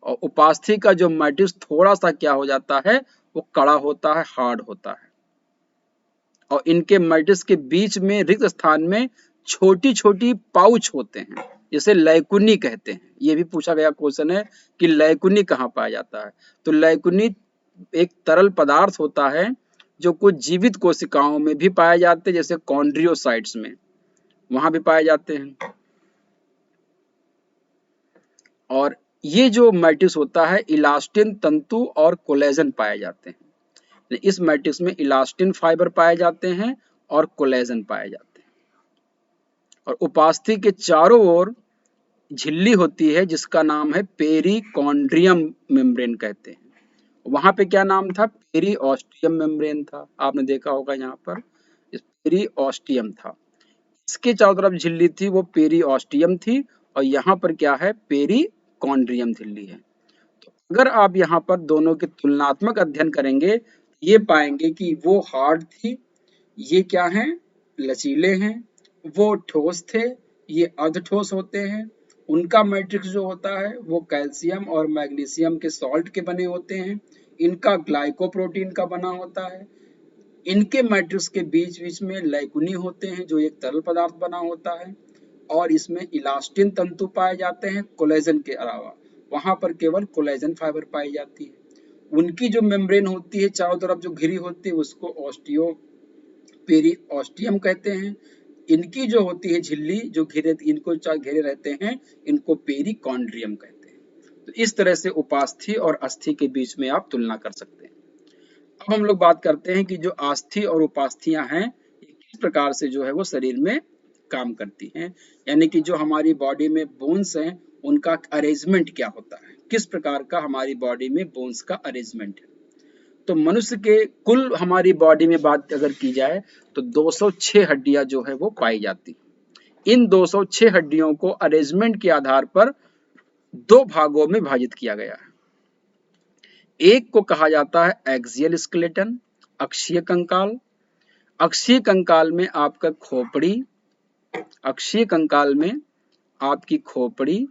और उपास्थि का जो मैट्रिक्स थोड़ा सा क्या हो जाता है, वो कड़ा होता है, हार्ड होता है। और इनके मैट्रिक्स के बीच में रिक्त स्थान में छोटी छोटी पाउच होते हैं, जिसे लैकुनी कहते हैं। ये भी पूछा गया क्वेश्चन है कि लैकुनी कहाँ पाया जाता है। तो लैकुनी एक तरल पदार्थ होता है जो कुछ जीवित कोशिकाओं में भी पाए जाते हैं, जैसे कॉन्ड्रियोसाइट्स में, वहां भी पाए जाते हैं। और ये जो मैट्रिक्स होता है, इलास्टिन तंतु और कोलेजन पाए जाते हैं। इस मैट्रिक्स में इलास्टिन फाइबर पाए जाते हैं और कोलेजन पाए जाते हैं। और उपास्थि के चारों ओर झिल्ली होती है जिसका नाम है पेरिकॉन्ड्रियम मेम्ब्रेन कहते हैं। वहां पे क्या नाम था, पेरीऑस्टियम मेम्ब्रेन था। आपने देखा होगा यहाँ पर पेरीऑस्टियम था। इसके चारों तरफ झिल्ली थी, वो पेरीऑस्टियम थी, और यहाँ पर क्या है, पेरिकॉन्ड्रियम झिल्ली है। तो अगर आप यहाँ पर दोनों के तुलनात्मक अध्ययन करेंगे, ये पाएंगे कि वो हार्ड थी, ये क्या हैं, लचीले हैं। वो ठोस थे, ये अर्धठोस होते हैं। उनका मैट्रिक्स जो होता है वो कैल्शियम और मैग्नीशियम के सॉल्ट के बने होते हैं। इनका ग्लाइकोप्रोटीन का बना होता है। इनके मैट्रिक्स के बीच बीच में लैकुनी होते हैं जो एक तरल पदार्थ बना होता है। और इसमें इलास्टिन तंतु पाए जाते हैं कोलेजन के अलावा। वहां पर केवल कोलेजन फाइबर पाई जाती है। उनकी जो मेम्ब्रेन होती है चारों तरफ जो घिरी होती है, उसको ऑस्टियो पेरिऑस्टियम कहते हैं। इनकी जो होती है झिल्ली जो घेरे, इनको घेरे रहते हैं, इनको पेरिकॉन्ड्रियम कहते हैं। तो इस तरह से उपास्थि और अस्थि के बीच में आप तुलना कर सकते हैं। अब हम लोग बात करते हैं कि जो अस्थि और उपास्थियां हैं, ये किस प्रकार से जो है वो शरीर में काम करती हैं, यानी कि जो हमारी बॉडी में बोन्स हैं उनका अरेंजमेंट क्या होता है, किस प्रकार का हमारी बॉडी में बोन्स का अरेंजमेंट है। तो मनुष्य के कुल हमारी बॉडी में बात अगर की जाए तो 206 हड्डियां जो है वो पाई जाती। इन 206 हड्डियों को अरेंजमेंट के आधार पर दो भागों में विभाजित किया गया है। एक को कहा जाता है एक्सियल स्केलेटन, अक्षीय कंकाल। अक्षीय कंकाल में आपका खोपड़ी, अक्षीय कंकाल में आपकी खोपड़ी,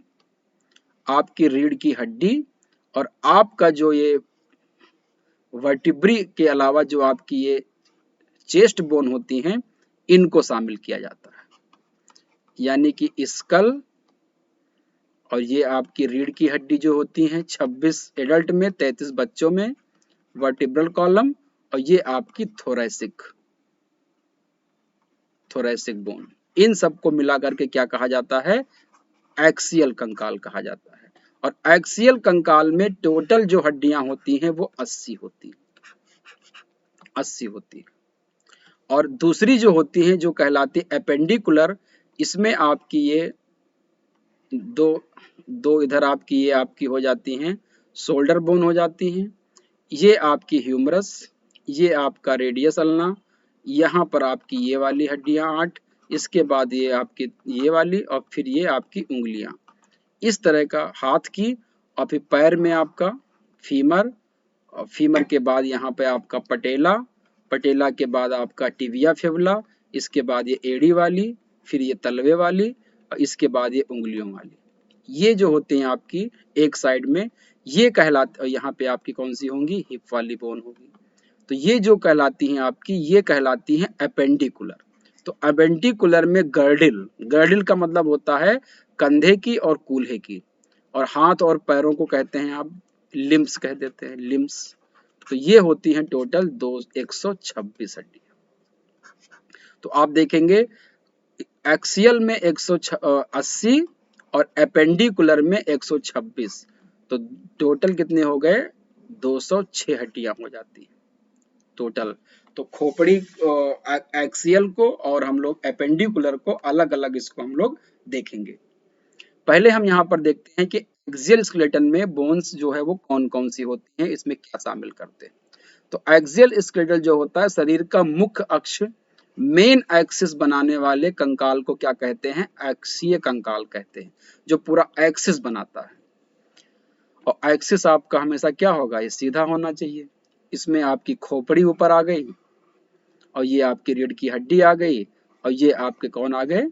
आपकी रीढ़ की हड्डी और आपका जो ये वर्टिब्री के अलावा जो आपकी ये चेस्ट बोन होती हैं, इनको शामिल किया जाता है। यानी कि स्कल और ये आपकी रीढ़ की हड्डी जो होती हैं 26 एडल्ट में, 33 बच्चों में, वर्टिब्रल कॉलम और ये आपकी थोरैसिक बोन, इन सबको मिला करके क्या कहा जाता है? एक्सियल कंकाल कहा जाता है। और एक्सियल कंकाल में टोटल जो हड्डियां होती हैं वो 80 होती है। और दूसरी जो होती है जो कहलाती है एपेंडिकुलर, इसमें आपकी ये दो दो इधर आपकी ये आपकी हो जाती हैं शोल्डर बोन हो जाती हैं, ये आपकी ह्यूमरस, ये आपका रेडियस अल्ना, यहाँ पर आपकी ये वाली हड्डियां 8, इसके बाद ये आपकी ये वाली और फिर ये आपकी उंगलियां, इस तरह का हाथ की। और फिर पैर में आपका फीमर और फीमर के बाद यहाँ पे आपका पटेला, पटेला के बाद आपका टिबिया फिबुला, इसके बाद ये एड़ी वाली, फिर ये तलवे वाली और इसके बाद ये उंगलियों वाली, ये जो होते हैं आपकी एक साइड में, ये कहलाते, यहाँ पे आपकी कौन सी होंगी? हिप वाली बोन होगी। तो ये जो कहलाती हैं आपकी, ये कहलाती हैं एपेंडिकुलर। तो एपेंडिकुलर में गर्डिल, गर्डिल का मतलब होता है कंधे की और कूल्हे की, और हाथ और पैरों को कहते हैं आप लिम्स कह देते हैं, लिम्स। तो ये होती हैं टोटल 126 हड्डी। तो आप देखेंगे एक्सियल में 180 और एपेंडिकुलर में 126, तो टोटल कितने हो गए? 206 हड्डियां हो जाती है टोटल। तो खोपड़ी एक्सियल को और हम लोग एपेंडिकुलर को अलग अलग इसको हम लोग देखेंगे। पहले हम यहाँ पर देखते हैं कि एक्सियल स्केलेटन में बोन्स जो है वो कौन कौन सी होती हैं, इसमें क्या शामिल करते हैं। तो एक्सियल स्केलेटन जो होता है शरीर का मुख्य अक्ष, मेन एक्सिस बनाने वाले कंकाल को क्या कहते हैं? एक्सीय कंकाल कहते हैं, जो पूरा एक्सिस बनाता है। और एक्सिस आपका हमेशा क्या होगा? ये सीधा होना चाहिए। इसमें आपकी खोपड़ी ऊपर आ गई और ये आपकी रीढ़ की हड्डी आ गई और ये आपके कौन आ गए?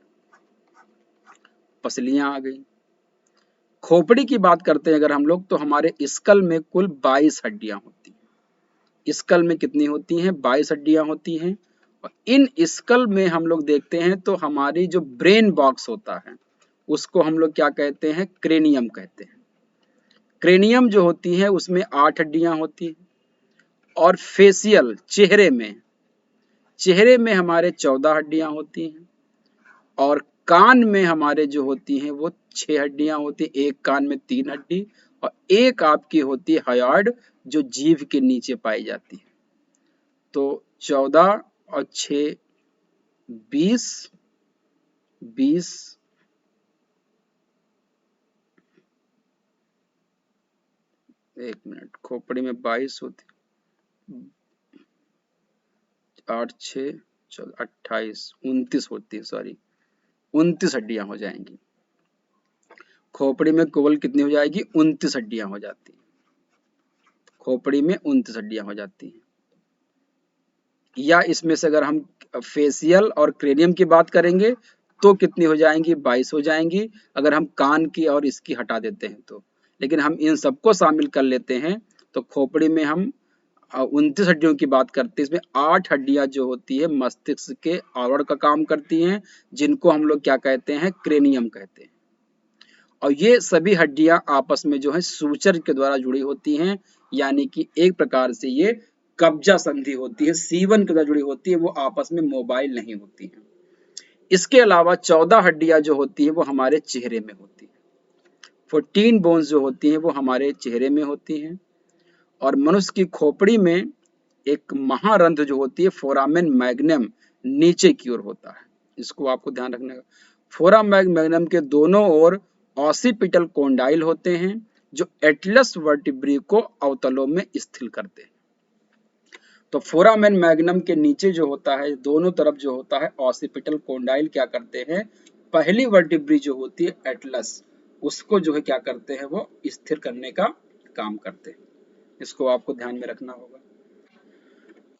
पसलियां आ गई। खोपड़ी की बात करते हैं अगर हम लोग, तो हमारे स्कल में कुल 22 हड्डियां होती हैं। स्कल में कितनी होती हैं? 22 हड्डियां होती हैं। और इन स्कल में हम लोग देखते हैं तो हमारी जो ब्रेन बॉक्स होता है उसको हम लोग क्या कहते हैं? क्रेनियम कहते हैं। क्रेनियम जो होती है उसमें 8 हड्डियां होती हैं। और फेसियल, चेहरे में हमारे 14 हड्डियां होती हैं। और कान में हमारे जो होती हैं वो 6 हड्डियां होती हैं, एक कान में 3 हड्डी और एक आपकी होती है हयार्ड, जो जीभ के नीचे पाई जाती है। तो 14 और 6 20, 20 एक मिनट, खोपड़ी में 22 होती, 8 6 14 28 29 होती है, सॉरी 29 हड्डियां हो जाएंगी। खोपड़ी में केवल कितनी हो जाएगी? 29 हड्डियां हो जाती हैं। खोपड़ी में 29 हड्डियां हो जाती हैं। या इसमें से अगर हम फेसियल और क्रेनियम की बात करेंगे तो कितनी हो जाएंगी? 22 हो जाएंगी, अगर हम कान की और इसकी हटा देते हैं तो। लेकिन हम इन सबको शामिल कर लेते हैं तो खोपड़ी में हम 29 हड्डियों की बात करते हैं। इसमें 8 हड्डियां जो होती है मस्तिष्क के आवरण का काम करती हैं, जिनको हम लोग क्या कहते हैं? क्रेनियम कहते हैं। और ये सभी हड्डियां आपस में जो है सूचर के द्वारा जुड़ी होती हैं, यानी कि एक प्रकार से ये कब्जा संधि होती है, सीवन के द्वारा जुड़ी होती है, वो आपस में मोबाइल नहीं होती है। इसके अलावा 14 हड्डियां जो होती है वो हमारे चेहरे में होती है। 14 बोन्स जो होती हैं वो हमारे चेहरे में होती हैं। और मनुष्य की खोपड़ी में एक महारंध्र जो होती है फोरामेन मैग्नम नीचे की ओर होता है, इसको आपको ध्यान रखना है। फोरामेन मैग्नम के दोनों ओर ऑसिपिटल कोंडाइल होते हैं, जो एटलस वर्टिब्री को अवतलों में स्थिर करते हैं। तो फोरामेन मैग्नम के नीचे जो होता है, दोनों तरफ जो होता है ऑसिपिटल कोंडाइल क्या करते हैं? पहली वर्टिब्री जो होती है एटलस, उसको जो है क्या करते हैं? वो स्थिर करने का काम करते हैं। इसको आपको ध्यान में रखना होगा।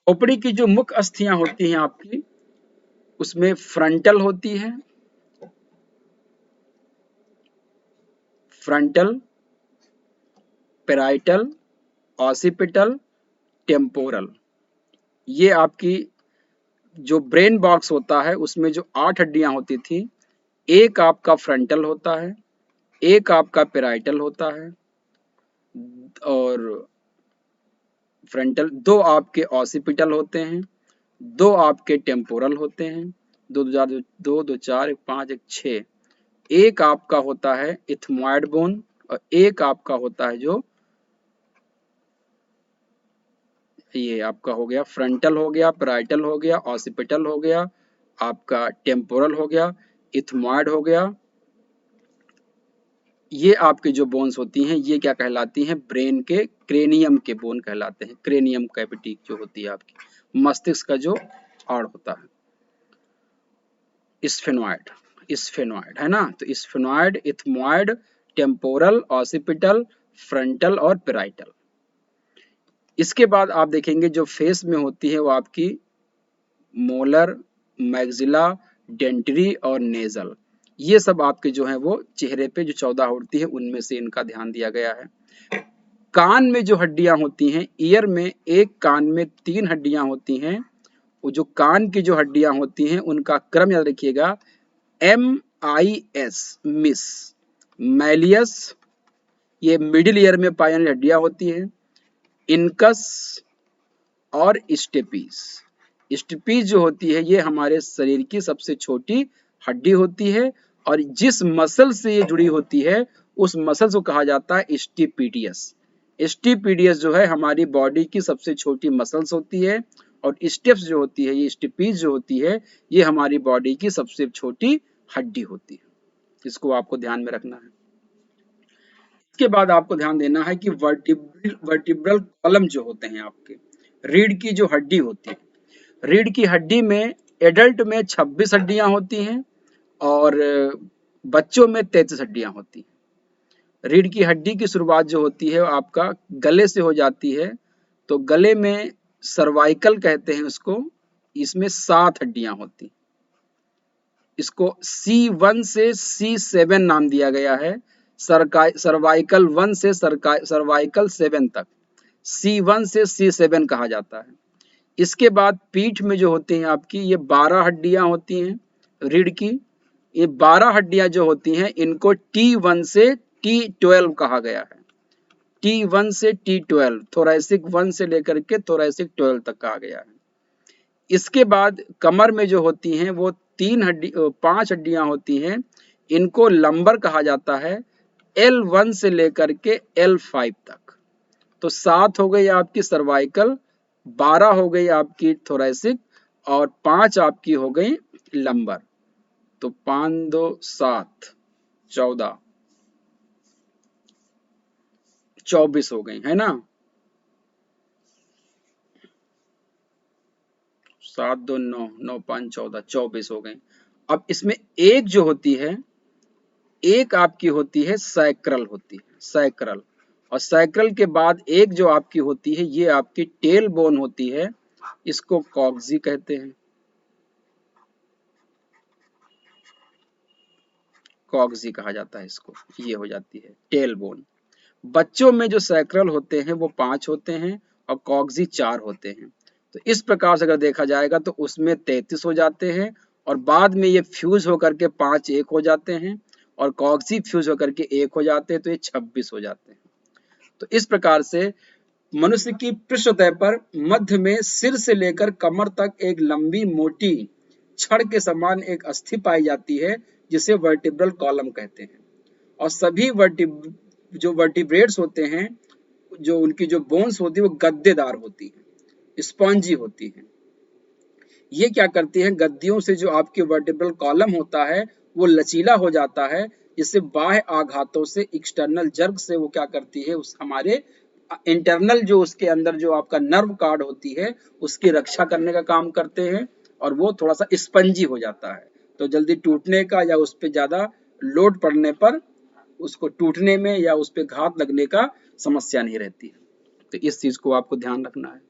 खोपड़ी की जो मुख्य अस्थियां होती हैं आपकी, उसमें फ्रंटल होती है, फ्रंटल, पैराइटल, ऑसिपिटल, टेम्पोरल। ये आपकी जो ब्रेन बॉक्स होता है उसमें जो 8 हड्डियां होती थी, एक आपका फ्रंटल होता है, एक आपका पैराइटल होता है, और फ्रंटल, दो आपके ऑसिपिटल होते हैं, दो आपके टेम्पोरल होते हैं, दो दो चार, दो दो चार, एक पाँच, एक छः, एक आपका होता है इथमॉइड बोन, और एक आपका होता है जो ये आपका हो गया फ्रंटल हो गया, पैराइटल हो गया, ऑसिपिटल हो गया, आपका टेम्पोरल हो गया, इथमॉइड हो गया। ये आपकी जो बोन्स होती हैं ये क्या कहलाती हैं? ब्रेन के क्रेनियम के बोन कहलाते हैं। क्रेनियम कैविटी जो होती है आपकी मस्तिष्क का जो आड़ होता है, स्फेनॉइड, स्फेनॉइड है ना। तो sphenoid, ethmoid, temporal, occipital, frontal और पैराइटल। इसके बाद आप देखेंगे जो फेस में होती है वो आपकी मोलर, मैग्जिला, डेंटरी और नेजल। ये सब आपके जो है वो चेहरे पे जो 14 होती है उनमें से इनका ध्यान दिया गया है। कान में जो हड्डियां होती हैं, ईयर में एक कान में 3 हड्डियां होती हैं। वो जो कान की जो हड्डियां होती हैं उनका क्रम याद रखिएगा, MIS, मिस, मैलियस, ये मिडिल ईयर में पाई जाने हड्डियां होती हैं, इनकस और स्टेपीज। स्टेपीज जो होती है ये हमारे शरीर की सबसे छोटी हड्डी होती है, और जिस मसल से ये जुड़ी होती है उस मसल को कहा जाता है स्टिपिडियस। स्टिपिडियस जो है हमारी बॉडी की सबसे छोटी मसल्स होती है, और स्टेप्स जो होती है, ये स्टिपीज जो होती है ये हमारी बॉडी की सबसे छोटी हड्डी होती है। इसको आपको ध्यान में रखना है। इसके बाद आपको ध्यान देना है कि वर्टिब्रल कॉलम जो होते हैं आपके, रीढ़ की जो हड्डी होती है, रीढ़ की हड्डी में एडल्ट में 26 हड्डियां होती हैं और बच्चों में 33 हड्डियां होती हैं। रीढ़ की हड्डी की शुरुआत जो होती है आपका गले से हो जाती है, तो गले में सर्वाइकल कहते हैं उसको, इसमें 7 हड्डियां होती। इसको C1 से C7 नाम दिया गया है। सर्वाइकल 1 से सर्वाइकल 7 तक C1 से C7 कहा जाता है। इसके बाद पीठ में जो होती हैं आपकी ये 12 हड्डियां होती हैं रीढ़ की। ये 12 हड्डियां जो होती हैं इनको T1 से T12 कहा गया है। T1 से T12, थोरैसिक 1 से लेकर के थोरैसिक 12 तक कहा गया है। इसके बाद कमर में जो होती हैं वो 5 हड्डियां होती हैं, इनको लंबर कहा जाता है, L1 से लेकर के L5 तक। तो 7 हो गई आपकी सर्वाइकल, 12 हो गई आपकी थोरैसिक, और 5 आपकी हो गई लंबर। तो 5 2 7 14 24 हो गई है ना। 7 2 9 9 5 14 24 हो गई। अब इसमें एक जो होती है, एक आपकी होती है सैक्रल होती है, सैक्रल, और सैक्रल के बाद एक जो आपकी होती है ये आपकी टेल बोन होती है, इसको कॉक्सी कहते हैं। कॉक्सी कहा जाता है इसको। ये हो जाती है टेल बोन। बच्चों में जो सैक्रल होते हैं वो 5 होते हैं और कॉक्सी 4 होते हैं। तो इस प्रकार से अगर देखा जाएगा तो उसमें 33 हो जाते हैं, और बाद में ये फ्यूज होकर के 5 एक हो जाते हैं, और कॉक्सी फ्यूज होकर के एक हो जाते हैं, तो ये 26 हो जाते हैं। तो इस प्रकार से मनुष्य की पृष्ठ सतह पर मध्य में सिर से लेकर कमर तक एक लंबी मोटी छड़ के समान एक अस्थि पाई जाती है जिसे वर्टिब्रल कॉलम कहते हैं। और सभी जो वर्टिब्रेट्स होते हैं, जो उनकी जो बोन्स होती है वो गद्देदार होती है, स्पॉन्जी होती है। ये क्या करती है, गद्दियों से जो आपके वर्टिब्रल कॉलम होता है वो लचीला हो जाता है, जिससे बाह्य आघातों से, एक्सटर्नल जर्क से वो क्या करती है, उस हमारे इंटरनल जो उसके अंदर जो आपका नर्व कार्ड होती है उसकी रक्षा करने का काम करते हैं, और वो थोड़ा सा स्पंजी हो जाता है, तो जल्दी टूटने का या उस पर ज्यादा लोड पड़ने पर उसको टूटने में या उस पर घात लगने का समस्या नहीं रहती है। तो इस चीज को आपको ध्यान रखना है।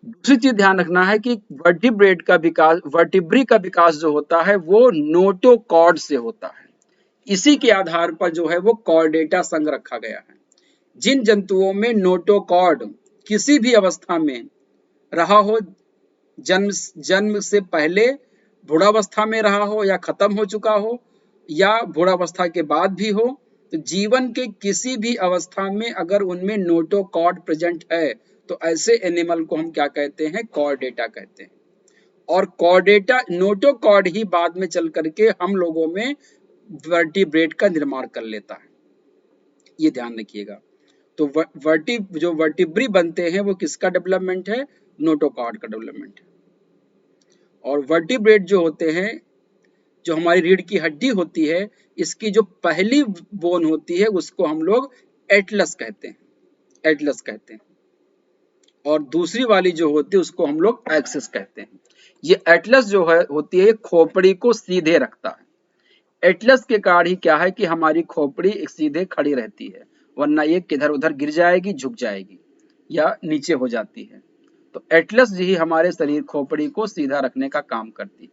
दूसरी चीज ध्यान रखना है कि वर्टिब्रेट का विकास, वर्टिब्री का विकास जो होता है वो नोटोकॉर्ड से होता है। इसी के आधार पर जो है वो कॉर्डेटा संघ रखा गया है। जिन जंतुओं में नोटोकॉर्ड किसी भी अवस्था में रहा हो, जन्म जन्म से पहले, भ्रूणावस्था में रहा हो या खत्म हो चुका हो, या भ्रूणावस्था के बाद भी हो, तो जीवन के किसी भी अवस्था में अगर उनमें नोटोकॉर्ड प्रेजेंट है तो ऐसे एनिमल को हम क्या कहते हैं, कॉर्डेटा कहते हैं। और कॉर्डेटा, नोटोकॉर्ड ही बाद में चल करके हम लोगों में वर्टिब्रेट का निर्माण कर लेता है, ये ध्यान रखिएगा। तो जो वर्टिब्री बनते हैं वो किसका डेवलपमेंट है, नोटोकॉर्ड का डेवलपमेंट है। और वर्टिब्रेट जो होते हैं, जो हमारी रीढ़ की हड्डी होती है, इसकी जो पहली बोन होती है उसको हम लोग एटलस कहते हैं, एटलस कहते हैं। और दूसरी वाली जो होती है उसको हम लोग एक्सिस कहते हैं। ये एटलस जो है होती है खोपड़ी को सीधे रखता है। एटलस के कारण ही क्या है कि हमारी खोपड़ी एक सीधे खड़ी रहती है, वरना ये किधर उधर गिर जाएगी, झुक जाएगी या नीचे हो जाती है। तो एटलस ही हमारे शरीर खोपड़ी को सीधा रखने का काम करती है।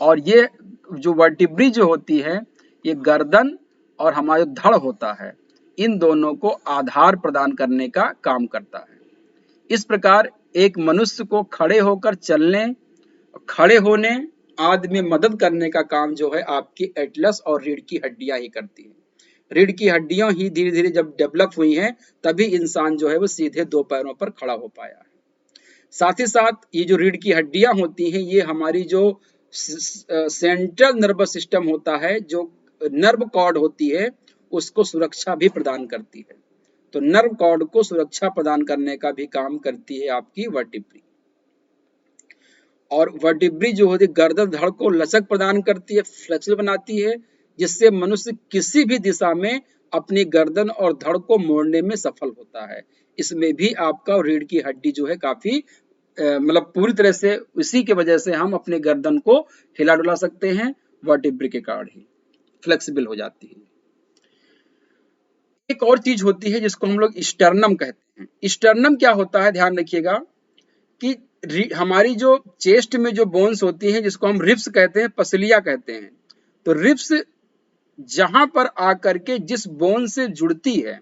और ये जो वर्टिब्री जो होती है, ये गर्दन और हमारा धड़ होता है, इन दोनों को आधार प्रदान करने का काम करता है। इस प्रकार एक मनुष्य को खड़े होकर चलने, खड़े होने आदि में मदद करने का काम जो है आपकी एटलस और रीढ़ की हड्डियां ही करती है। रीढ़ की हड्डियां ही धीरे धीरे जब डेवलप हुई हैं, तभी इंसान जो है वो सीधे दो पैरों पर खड़ा हो पाया है। साथ ही साथ ये जो रीढ़ की हड्डियां होती हैं, ये हमारी जो सेंट्रल नर्वस सिस्टम होता है, जो नर्व कॉर्ड होती है, उसको सुरक्षा भी प्रदान करती है। तो नर्व कॉर्ड को सुरक्षा प्रदान करने का भी काम करती है आपकी वर्टिब्री। और वर्टिब्री जो होती है गर्दन धड़ को लचक प्रदान करती है, फ्लेक्सिबल बनाती है, जिससे मनुष्य किसी भी दिशा में अपनी गर्दन और धड़ को मोड़ने में सफल होता है। इसमें भी आपका रीढ़ की हड्डी जो है काफी मतलब पूरी तरह से, इसी के वजह से हम अपने गर्दन को हिला डुला सकते हैं, वर्टिब्री के कारण ही फ्लेक्सिबल हो जाती है। एक और चीज होती है जिसको हम लोग स्टर्नम कहते हैं। स्टर्नम क्या होता है, ध्यान रखिएगा कि हमारी जो चेस्ट में जो बोन्स होती हैं, जिसको हम रिब्स कहते हैं, पसलियां कहते हैं, तो रिब्स जहां पर आकर के जिस बोन से जुड़ती है,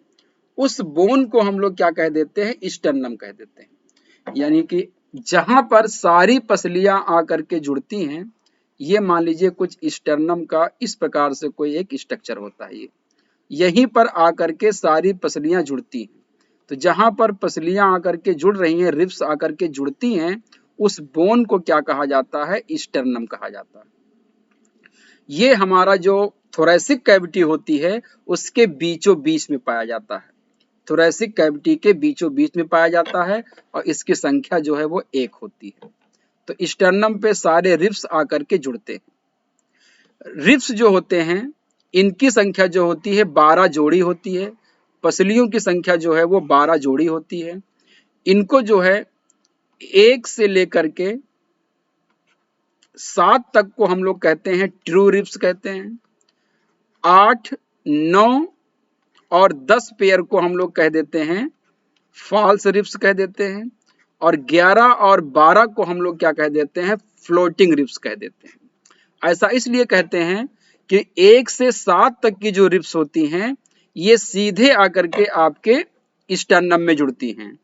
उस बोन को हम लोग क्या कह देते हैं, स्टर्नम कह देते हैं। यानी कि जहां पर सारी पसलियां आकर के जुड़ती हैं, ये मान लीजिए कुछ स्टर्नम का इस प्रकार से कोई एक स्ट्रक्चर होता है, यहीं पर आकर के सारी पसलियां जुड़ती हैं। तो जहां पर पसलियां आकर के जुड़ रही हैं, रिब्स आकर के जुड़ती हैं, उस बोन को क्या कहा जाता है, स्टर्नम कहा जाता है। ये हमारा जो थोरैसिक कैविटी होती है, उसके बीचों बीच में पाया जाता है। थोरैसिक कैविटी के बीचों बीच में पाया जाता है और इसकी संख्या जो है वो 1 होती है। तो स्टर्नम पे सारे रिब्स आकर के जुड़ते हैं। रिब्स जो होते हैं, इनकी संख्या जो होती है 12 जोड़ी होती है। पसलियों की संख्या जो है वो 12 जोड़ी होती है। इनको जो है 1 से लेकर के 7 तक को हम लोग कहते हैं ट्रू रिब्स कहते हैं। 8, 9 और 10 पेयर को हम लोग कह देते हैं फॉल्स रिब्स कह देते हैं। और 11 और 12 को हम लोग क्या कह देते हैं, फ्लोटिंग रिब्स कह देते हैं। ऐसा इसलिए कहते हैं कि 1 से 7 तक की जो रिब्स होती हैं, ये सीधे आकर के आपके स्टर्नम में जुड़ती हैं।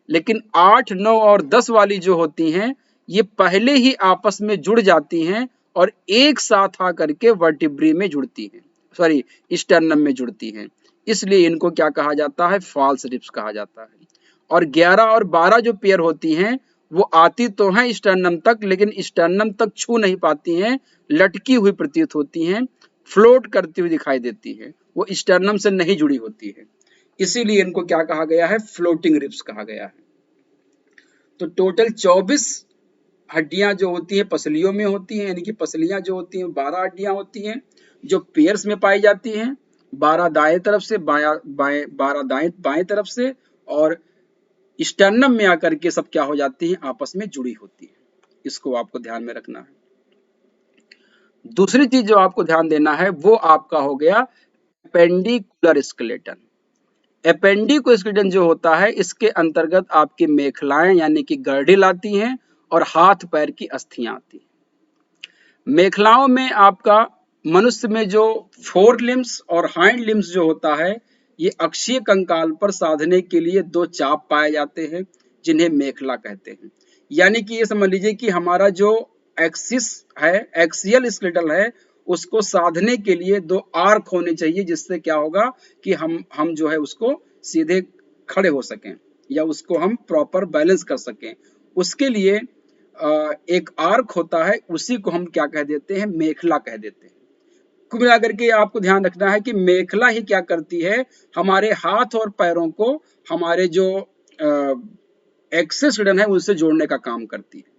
लेकिन 8, 9 और 10 वाली जो होती हैं, ये पहले ही आपस में जुड़ जाती हैं और एक साथ आकर के वर्टिब्री में जुड़ती हैं, सॉरी स्टर्नम में जुड़ती हैं। इसलिए इनको क्या कहा जाता है, फॉल्स रिब्स कहा जाता है। और 11 और 12 जो पेयर होती हैं, वो आती तो हैं स्टर्नम तक, लेकिन स्टर्नम तक छू नहीं पाती हैं, लटकी हुई प्रतीत होती हैं, फ्लोट करती हुई दिखाई देती है, वो स्टर्नम से नहीं जुड़ी होती है। इसीलिए इनको क्या कहा गया है, फ्लोटिंग रिब्स कहा गया है। तो टोटल 24 हड्डियां जो होती हैं पसलियों में होती हैं, यानी कि पसलियां जो होती हैं 12 हड्डियां होती हैं जो पेयर्स में पाई जाती हैं, 12 दाएं तरफ से, 12 दाएं बाएं तरफ से, और स्टर्नम में आकर के सब क्या हो जाती हैं, आपस में जुड़ी होती है। इसको आपको ध्यान में रखना है। दूसरी चीज जो आपको ध्यान देना है वो आपका हो गया एपेंडिकुलर स्केलेटन। एपेंडिकुलर जो होता है, इसके अंतर्गत आपकी मेखलाएं यानी कि गर्डिल आती हैं और हाथ पैर की अस्थियां आती हैं। मेखलाओं में आपका मनुष्य में जो फोर लिम्स और हाइंड लिम्स जो होता है, ये अक्षीय कंकाल पर साधने के लिए दो चाप पाए जाते हैं जिन्हें मेखला कहते हैं। यानी कि ये समझ लीजिए कि हमारा जो एक्सिस है, एक्सियल स्केलेटल है, उसको साधने के लिए दो आर्क होने चाहिए, जिससे क्या होगा कि हम जो है उसको सीधे खड़े हो सकें या उसको हम प्रॉपर बैलेंस कर सकें। उसके लिए एक आर्क होता है, उसी को हम क्या कह देते हैं, मेखला कह देते हैं। कुल मिलाकर के आपको ध्यान रखना है कि मेखला ही क्या करती है, हमारे हाथ और पैरों को हमारे जो एक्सेस रिडन है उनसे जोड़ने का काम करती है।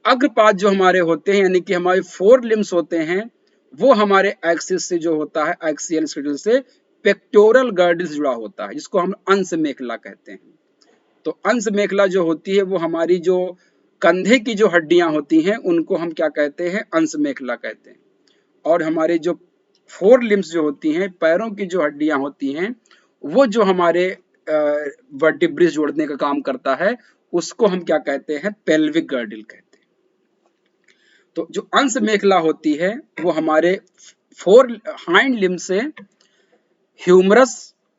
अग्रपाद जो हमारे होते हैं, यानी कि हमारे फोर लिम्स होते हैं, वो हमारे एक्सिस से जो होता है, एक्सियल स्केलेटल से पेक्टोरल गर्डल से जुड़ा होता है, जिसको हम अंश मेखला कहते हैं। तो अंश मेखला जो होती है वो हमारी जो कंधे की जो हड्डियां होती हैं उनको हम क्या कहते हैं, अंश मेखला कहते हैं। और हमारे जो फोर लिम्स जो होती हैं, पैरों की जो हड्डियां होती हैं, वो जो हमारे वर्टिब्रिस जोड़ने का काम करता है, उसको हम क्या कहते हैं, पेल्विक गर्डल कहते हैं। तो जो अंश मेखला होती है वो हमारे फोर हाइंड लिम्ब से ह्यूमरस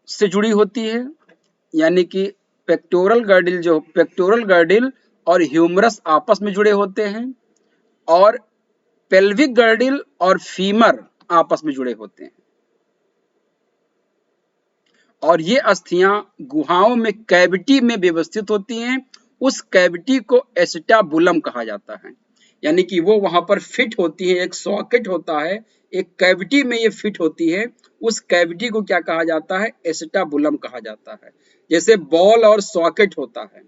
से जुड़ी होती है, यानी कि पेक्टोरल गर्डिल और ह्यूमरस आपस में जुड़े होते हैं, और पेल्विक गर्डिल और फीमर आपस में जुड़े होते हैं। और ये अस्थियां गुहाओं में कैविटी में व्यवस्थित होती हैं। उस कैविटी को एसिटाबुलम कहा जाता है, यानी कि वो वहां पर फिट होती है, एक सॉकेट होता है, एक कैविटी में ये फिट होती है। उस कैविटी को क्या कहा जाता है, एसिटाबुलम कहा जाता है। जैसे बॉल और सॉकेट होता है,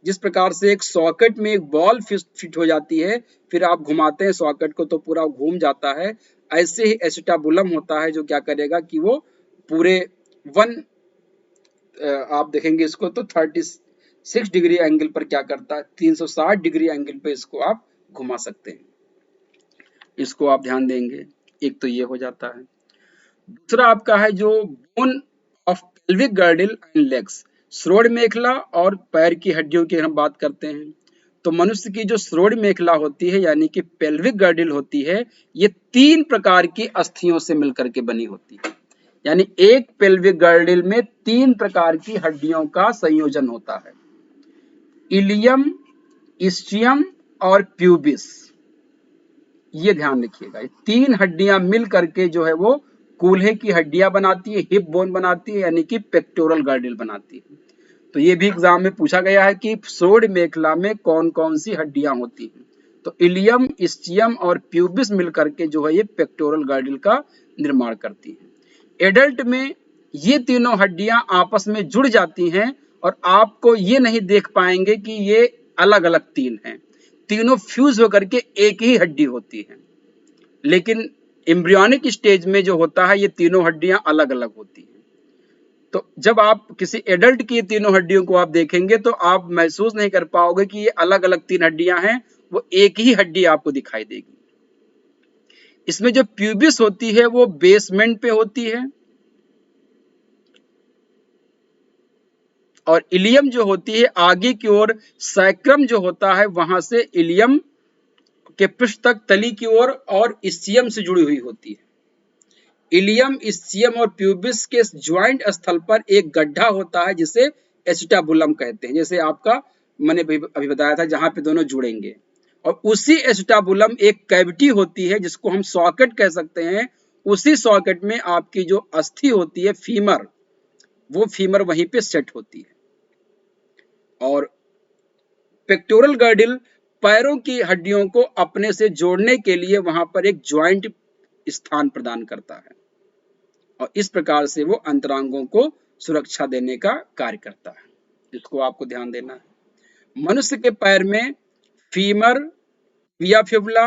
जिस प्रकार से एक सॉकेट में एक बॉल फिट हो जाती है, फिर आप घुमाते हैं सॉकेट को तो पूरा घूम जाता है, ऐसे ही एसिटाबुलम होता है जो क्या करेगा कि वो पूरे वन आप देखेंगे इसको तो 36 डिग्री एंगल पर क्या करता है, 360 डिग्री एंगल पे इसको आप घुमा सकते हैं। इसको आप ध्यान देंगे, एक तो ये हो जाता है। दूसरा आपका है जो bone of pelvic girdle and legs, श्रोण मेखला और पैर की हड्डियों की हम बात करते हैं, तो मनुष्य की जो श्रोण मेखला होती है यानी कि पेल्विक गर्डल होती है, ये 3 प्रकार की अस्थियों से मिलकर के बनी होती है। यानी एक पेल्विक गर्डल में 3 प्रकार की हड्डियों का संयोजन होता है, इलियम, इस्चियम और प्यूबिस। ये ध्यान रखिएगा, ये 3 हड्डियां मिल करके जो है वो कूल्हे की हड्डियां बनाती है, हिप बोन बनाती है, यानी कि पेक्टोरल गर्डल बनाती है। तो ये भी एग्जाम में पूछा गया है कि श्रोण मेखला में कौन कौन सी हड्डियां होती हैं, तो इलियम, इस्चियम और प्यूबिस मिलकर के जो है ये पेक्टोरल गर्डल का निर्माण करती है। एडल्ट में ये तीनों हड्डियां आपस में जुड़ जाती हैं और आपको ये नहीं देख पाएंगे कि ये अलग अलग 3 हैं, तीनों फ्यूज होकर के एक ही हड्डी होती है। लेकिन एम्ब्रियोनिक स्टेज में जो होता है ये तीनों हड्डियां अलग अलग होती हैं। तो जब आप किसी एडल्ट की तीनों हड्डियों को आप देखेंगे तो आप महसूस नहीं कर पाओगे कि ये अलग अलग 3 हड्डियां हैं, वो एक ही हड्डी आपको दिखाई देगी। इसमें जो प्यूबिस होती है वो बेसमेंट पे होती है, और इलियम जो होती है आगे की ओर, सैक्रम जो होता है वहां से इलियम के पृष्ठ तक तली की ओर, और इस्चियम से जुड़ी हुई होती है। इलियम, इस्चियम और प्यूबिस के ज्वाइंट स्थल पर एक गड्ढा होता है जिसे एसिटाबुलम कहते हैं, जैसे आपका मैंने अभी बताया था जहां पे दोनों जुड़ेंगे। और उसी एसिटाबुलम एक कैविटी होती है जिसको हम सॉकेट कह सकते हैं। उसी सॉकेट में आपकी जो अस्थि होती है फीमर, वो फीमर वहीं पे सेट होती है। और पेक्टोरल गर्डल पैरों की हड्डियों को अपने से जोड़ने के लिए वहां पर एक ज्वाइंट स्थान प्रदान करता है, और इस प्रकार से वो अंतरांगों को सुरक्षा देने का कार्य करता है। इसको आपको ध्यान देना है। मनुष्य के पैर में फीमर, विया फिबुला,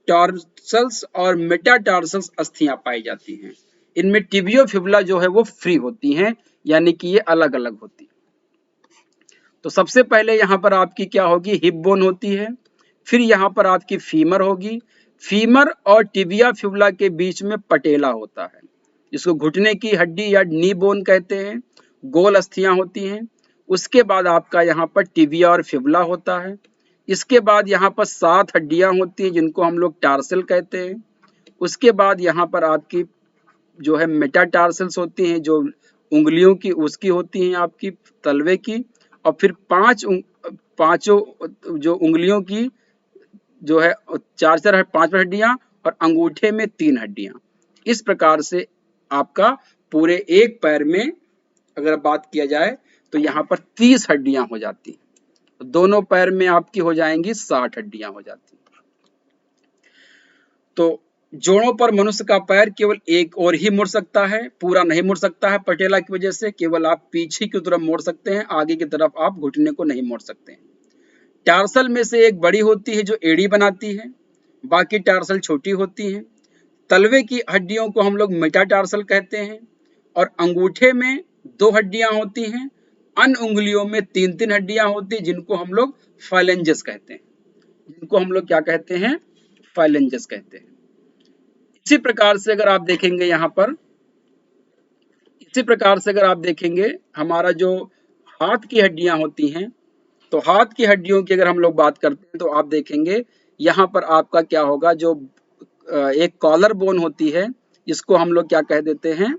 टॉर्सल्स और मेटाटार्सल्स अस्थियां पाई जाती हैं। इनमें टिबियो फिबुला जो है वो फ्री होती हैं, यानी कि ये अलग अलग होती है। तो सबसे पहले यहाँ पर आपकी क्या होगी, हिप बोन होती है, फिर यहाँ पर आपकी फीमर होगी, फीमर और टिबिया फिबुला के बीच में पटेला होता है, जिसको घुटने की हड्डी या नी बोन कहते हैं, गोल अस्थियां होती हैं। उसके बाद आपका यहाँ पर टिबिया और फिबुला होता है। इसके बाद यहाँ पर 7 हड्डियां होती हैं जिनको हम लोग टार्सल कहते हैं। उसके बाद यहाँ पर आपकी जो है मेटाटार्सल्स होती हैं, जो उंगलियों की उसकी होती हैं आपकी तलवे की, और फिर पांचों जो उंगलियों की जो है चार पांच हड्डियां, और अंगूठे में 3 हड्डियां। इस प्रकार से आपका पूरे एक पैर में अगर बात किया जाए तो यहाँ पर 30 हड्डियां हो जाती हैं। दोनों पैर में आपकी हो जाएंगी 60 हड्डियां हो जाती हैं। तो जोड़ों पर मनुष्य का पैर केवल एक और ही मुड़ सकता है, पूरा नहीं मुड़ सकता है पटेला की वजह से। केवल आप पीछे की तरफ मोड़ सकते हैं, आगे की तरफ आप घुटने को नहीं मोड़ सकते हैं। टार्सल में से एक बड़ी होती है जो एड़ी बनाती है, बाकी टार्सल छोटी होती हैं। तलवे की हड्डियों को हम लोग मेटाटार्सल कहते हैं, और अंगूठे में 2 हड्डियां होती हैं। अन्य उंगलियों में 3-3 हड्डियां होती हैं, जिनको हम लोग फाइलेंजेस कहते हैं। जिनको हम लोग क्या कहते हैं? फाइलेंजेस कहते हैं। इसी प्रकार से अगर आप देखेंगे यहाँ पर, इसी प्रकार से अगर आप देखेंगे हमारा जो हाथ की हड्डियां होती हैं, तो हाथ की हड्डियों की अगर हम लोग बात करते हैं तो आप देखेंगे यहाँ पर आपका क्या होगा, जो एक कॉलर बोन होती है, इसको हम लोग क्या कह देते हैं,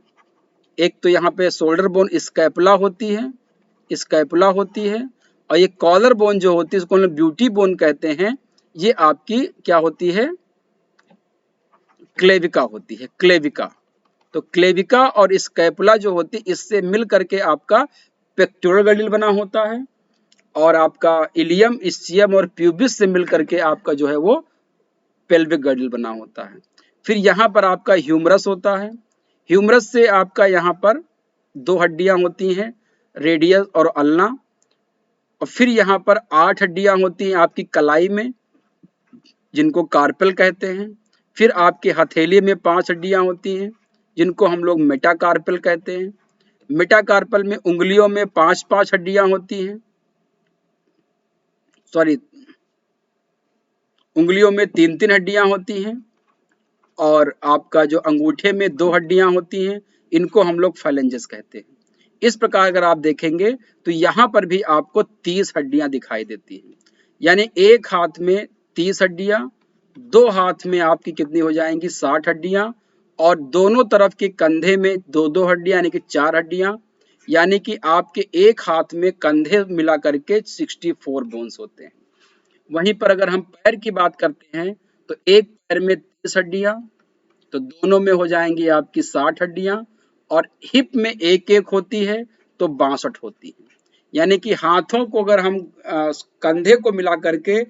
एक तो यहाँ पे शोल्डर बोन स्कैपुला होती है, स्कैपुला होती है, और ये कॉलर बोन जो होती है इसको हम लोग ब्यूटी बोन कहते हैं। ये आपकी क्या होती है? क्लेविका होती है, क्लेविका। तो क्लेविका और स्कैपुला जो होती है, इससे मिल करके आपका पेक्टोरल गैडिल बना होता है, और आपका इलियम, इस्चियम और प्यूबिस से मिल करके आपका जो है वो पेल्विक गैडिल बना होता है। फिर यहाँ पर आपका ह्यूमरस होता है। ह्यूमरस से आपका यहाँ पर 2 हड्डियां होती हैं, रेडियस और अल्ना, और फिर यहाँ पर 8 हड्डियां होती हैं आपकी कलाई में, जिनको कार्पेल कहते हैं। फिर आपके हथेली में 5 हड्डियां होती हैं, जिनको हम लोग मेटाकार्पेल कहते हैं। मेटाकार्पल में उंगलियों में 5-5 हड्डियां होती हैं, सॉरी, उंगलियों में 3-3 हड्डियां होती हैं, और आपका जो अंगूठे में 2 हड्डियां होती हैं, इनको हम लोग फाइलेंजेस कहते हैं। इस प्रकार अगर आप देखेंगे तो यहाँ पर भी आपको 30 हड्डियां दिखाई देती हैं। यानी एक हाथ में 30 हड्डियां, 2 हाथ में आपकी कितनी हो जाएंगी? 60 हड्डियां, और दोनों तरफ के कंधे में 2-2 हड्डियां, यानी कि 4 हड्डियां। यानी कि आपके एक हाथ में कंधे मिला करके 64 बोन्स होते हैं। वहीं पर अगर हम पैर की बात करते हैं तो एक पैर में 30 हड्डियां, तो दोनों में हो जाएंगी आपकी 60 हड्डियां, और हिप में एक होती है, तो 62 होती है। यानी कि हाथों को अगर हम कंधे को मिला करके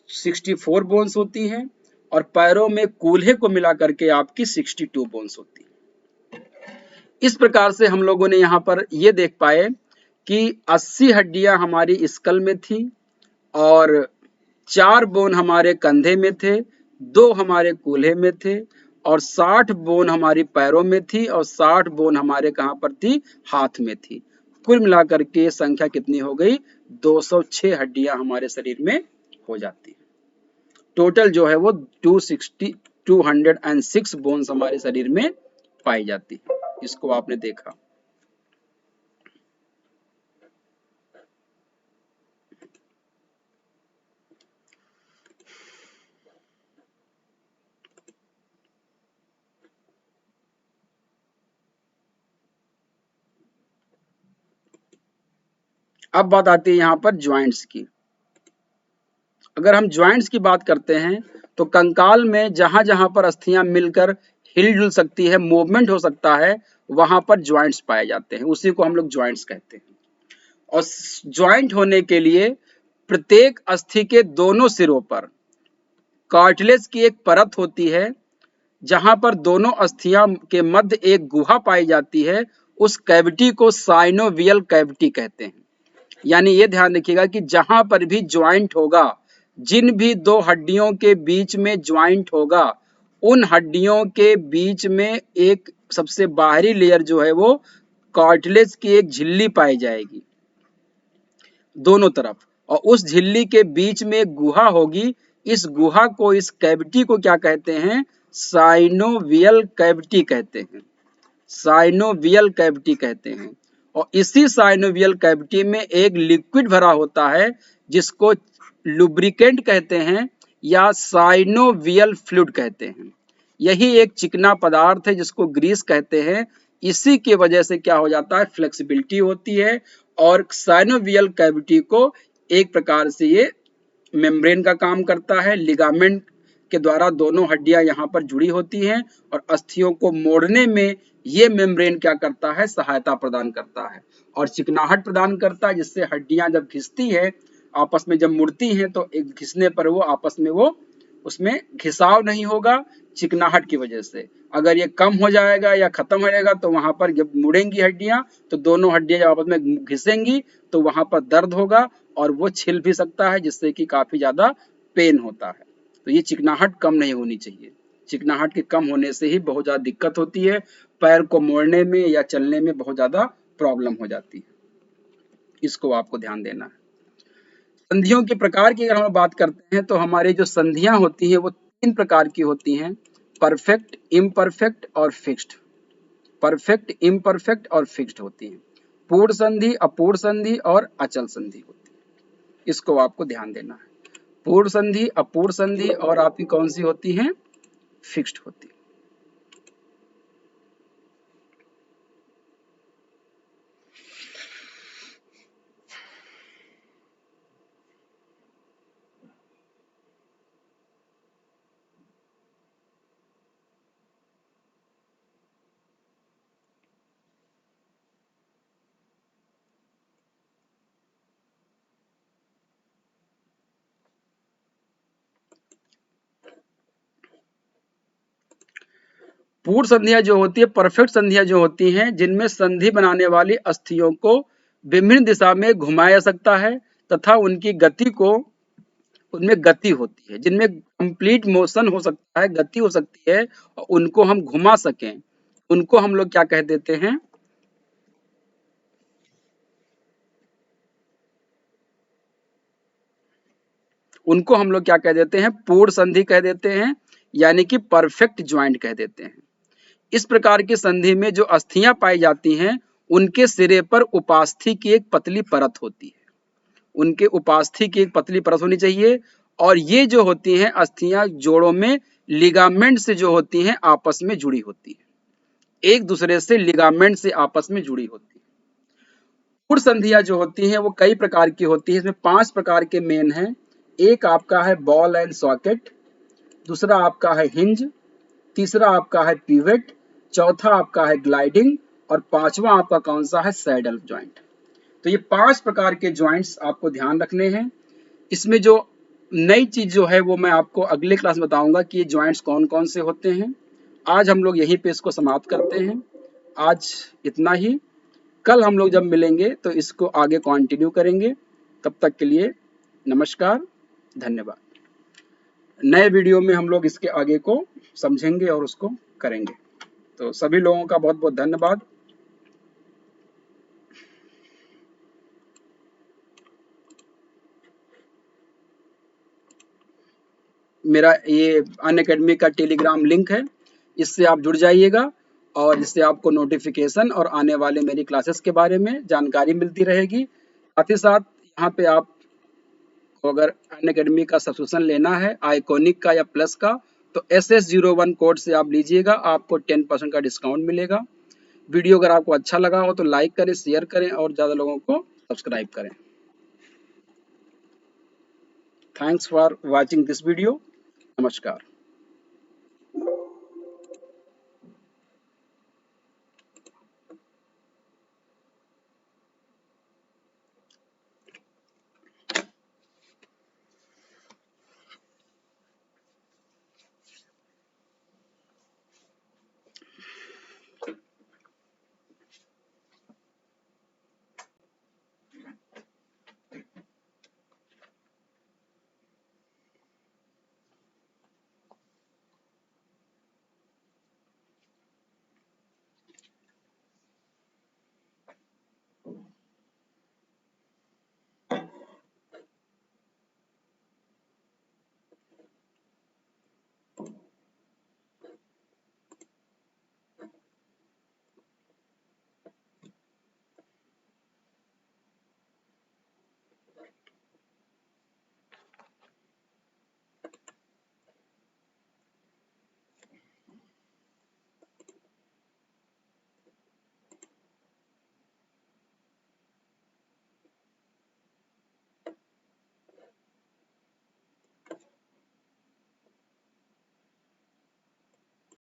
64 बोन्स होती हैं, और पैरों में कूल्हे को मिला करके आपकी 62 बोन्स होती है। इस प्रकार से हम लोगों ने यहाँ पर ये देख पाए कि 80 हड्डियां हमारी स्कल में थी, और 4 बोन हमारे कंधे में थे, 2 हमारे कूल्हे में थे, और 60 बोन हमारी पैरों में थी, और 60 बोन हमारे कहाँ पर थी? हाथ में थी। कुल मिलाकर के संख्या कितनी हो गई? 206 हड्डियां हमारे शरीर में हो जाती है। टोटल जो है वो 206 बोन्स हमारे शरीर में पाई जाती है। इसको आपने देखा। अब बात आती है यहाँ पर ज्वाइंट्स की। अगर हम ज्वाइंट्स की बात करते हैं तो कंकाल में जहां जहां पर अस्थियां मिलकर हिलजुल सकती है, मूवमेंट हो सकता है, वहां पर ज्वाइंट्स पाए जाते हैं। उसी को हम लोग ज्वाइंट्स कहते हैं। और ज्वाइंट होने के लिए प्रत्येक अस्थि के दोनों सिरों पर कार्टिलेज की एक परत होती है, जहां पर दोनों अस्थियां के मध्य एक गुहा पाई जाती है। उस कैविटी को साइनोवियल कैविटी कहते हैं। यानी ये ध्यान रखिएगा कि जहां पर भी ज्वाइंट होगा, जिन भी 2 हड्डियों के बीच में ज्वाइंट होगा, उन हड्डियों के बीच में एक सबसे बाहरी लेयर जो है वो कार्टिलेज की एक झिल्ली पाई जाएगी दोनों तरफ, और उस झिल्ली के बीच में एक गुहा होगी। इस गुहा को, इस कैविटी को क्या कहते हैं? साइनोवियल कैविटी कहते हैं। साइनोवियल कैविटी कहते हैं। और इसी साइनोवियल कैविटी में एक लिक्विड भरा होता है, जिसको लुब्रिकेंट कहते हैं या साइनोवियल फ्लूइड कहते हैं। यही एक चिकना पदार्थ है जिसको ग्रीस कहते हैं। इसी की वजह से क्या हो जाता है, फ्लेक्सिबिलिटी होती है और साइनोवियल कैविटी को एक प्रकार से ये मेम्ब्रेन का काम करता है। लिगामेंट के द्वारा दोनों हड्डियां यहाँ पर जुड़ी होती हैं और अस्थियों को मोड़ने में ये मेम्ब्रेन क्या करता है, सहायता प्रदान करता है और चिकनाहट प्रदान करता है, जिससे हड्डियां जब घिसती है आपस में, जब मुड़ती हैं तो एक घिसने पर वो आपस में वो उसमें घिसाव नहीं होगा चिकनाहट की वजह से। अगर ये कम हो जाएगा या खत्म हो जाएगा तो वहां पर जब मुड़ेंगी हड्डियां तो दोनों हड्डियां जब आपस में घिसेंगी तो वहां पर दर्द होगा और वो छिल भी सकता है, जिससे कि काफी ज्यादा पेन होता है। तो ये चिकनाहट कम नहीं होनी चाहिए। चिकनाहट के कम होने से ही बहुत ज्यादा दिक्कत होती है, पैर को मोड़ने में या चलने में बहुत ज्यादा प्रॉब्लम हो जाती है। इसको आपको ध्यान देना है। संधियों के प्रकार की अगर हम बात करते हैं तो हमारी जो संधियां होती हैं वो 3 प्रकार की होती हैं, परफेक्ट, इम्परफेक्ट और फिक्स्ड। परफेक्ट, इम्परफेक्ट और फिक्स्ड होती हैं। पूर्ण संधि, अपूर्ण संधि और अचल संधि होती है। इसको आपको ध्यान देना है। पूर्ण संधि, अपूर्ण संधि और आपकी कौन सी होती हैं, फिक्स्ड होती है। पूर्ण संधियां जो होती है, परफेक्ट संधियां जो होती हैं, जिनमें संधि बनाने वाली अस्थियों को विभिन्न दिशा में घुमाया जा सकता है तथा उनकी गति को, उनमें गति होती है, जिनमें कंप्लीट मोशन हो सकता है, गति हो सकती है और उनको हम घुमा सकें, उनको हम लोग क्या कह देते हैं, उनको हम लोग क्या कह देते हैं, पूर्ण संधि कह देते हैं, यानी कि परफेक्ट ज्वाइंट कह देते हैं। इस प्रकार की संधि में जो अस्थियां पाई जाती हैं उनके सिरे पर उपास्थि की एक पतली परत होती है। उनके उपास्थि की एक पतली परत होनी चाहिए और ये जो होती हैं अस्थियां जोड़ों में लिगामेंट से जो होती हैं आपस में जुड़ी होती है, एक दूसरे से लिगामेंट से आपस में जुड़ी होती है। पूर्ण संधियां जो होती हैं वो कई प्रकार की होती है। इसमें 5 प्रकार के मेन हैं। एक आपका है बॉल एंड सॉकेट, दूसरा आपका है हिंज, तीसरा आपका है पिवेट, चौथा आपका है ग्लाइडिंग और पांचवा आपका कौन सा है, सैडल ज्वाइंट। तो ये 5 प्रकार के ज्वाइंट्स आपको ध्यान रखने हैं। इसमें जो नई चीज जो है वो मैं आपको अगले क्लास में बताऊंगा कि ये ज्वाइंट्स कौन कौन से होते हैं। आज हम लोग यहीं पे इसको समाप्त करते हैं। आज इतना ही। कल हम लोग जब मिलेंगे तो इसको आगे कंटिन्यू करेंगे। तब तक के लिए नमस्कार, धन्यवाद। नए वीडियो में हम लोग इसके आगे को समझेंगे और उसको करेंगे। तो सभी लोगों का बहुत बहुत धन्यवाद। मेरा ये अनअकैडमी का टेलीग्राम लिंक है, इससे आप जुड़ जाइएगा और इससे आपको नोटिफिकेशन और आने वाले मेरी क्लासेस के बारे में जानकारी मिलती रहेगी। साथ ही साथ यहाँ पे आप अगर अनअकैडमी का सब्सक्रिप्शन लेना है आइकॉनिक का या प्लस का तो SS01 कोड से आप लीजिएगा, आपको 10% का डिस्काउंट मिलेगा। वीडियो अगर आपको अच्छा लगा हो तो लाइक करें, शेयर करें और ज़्यादा लोगों को सब्सक्राइब करें। Thanks for watching this video. नमस्कार।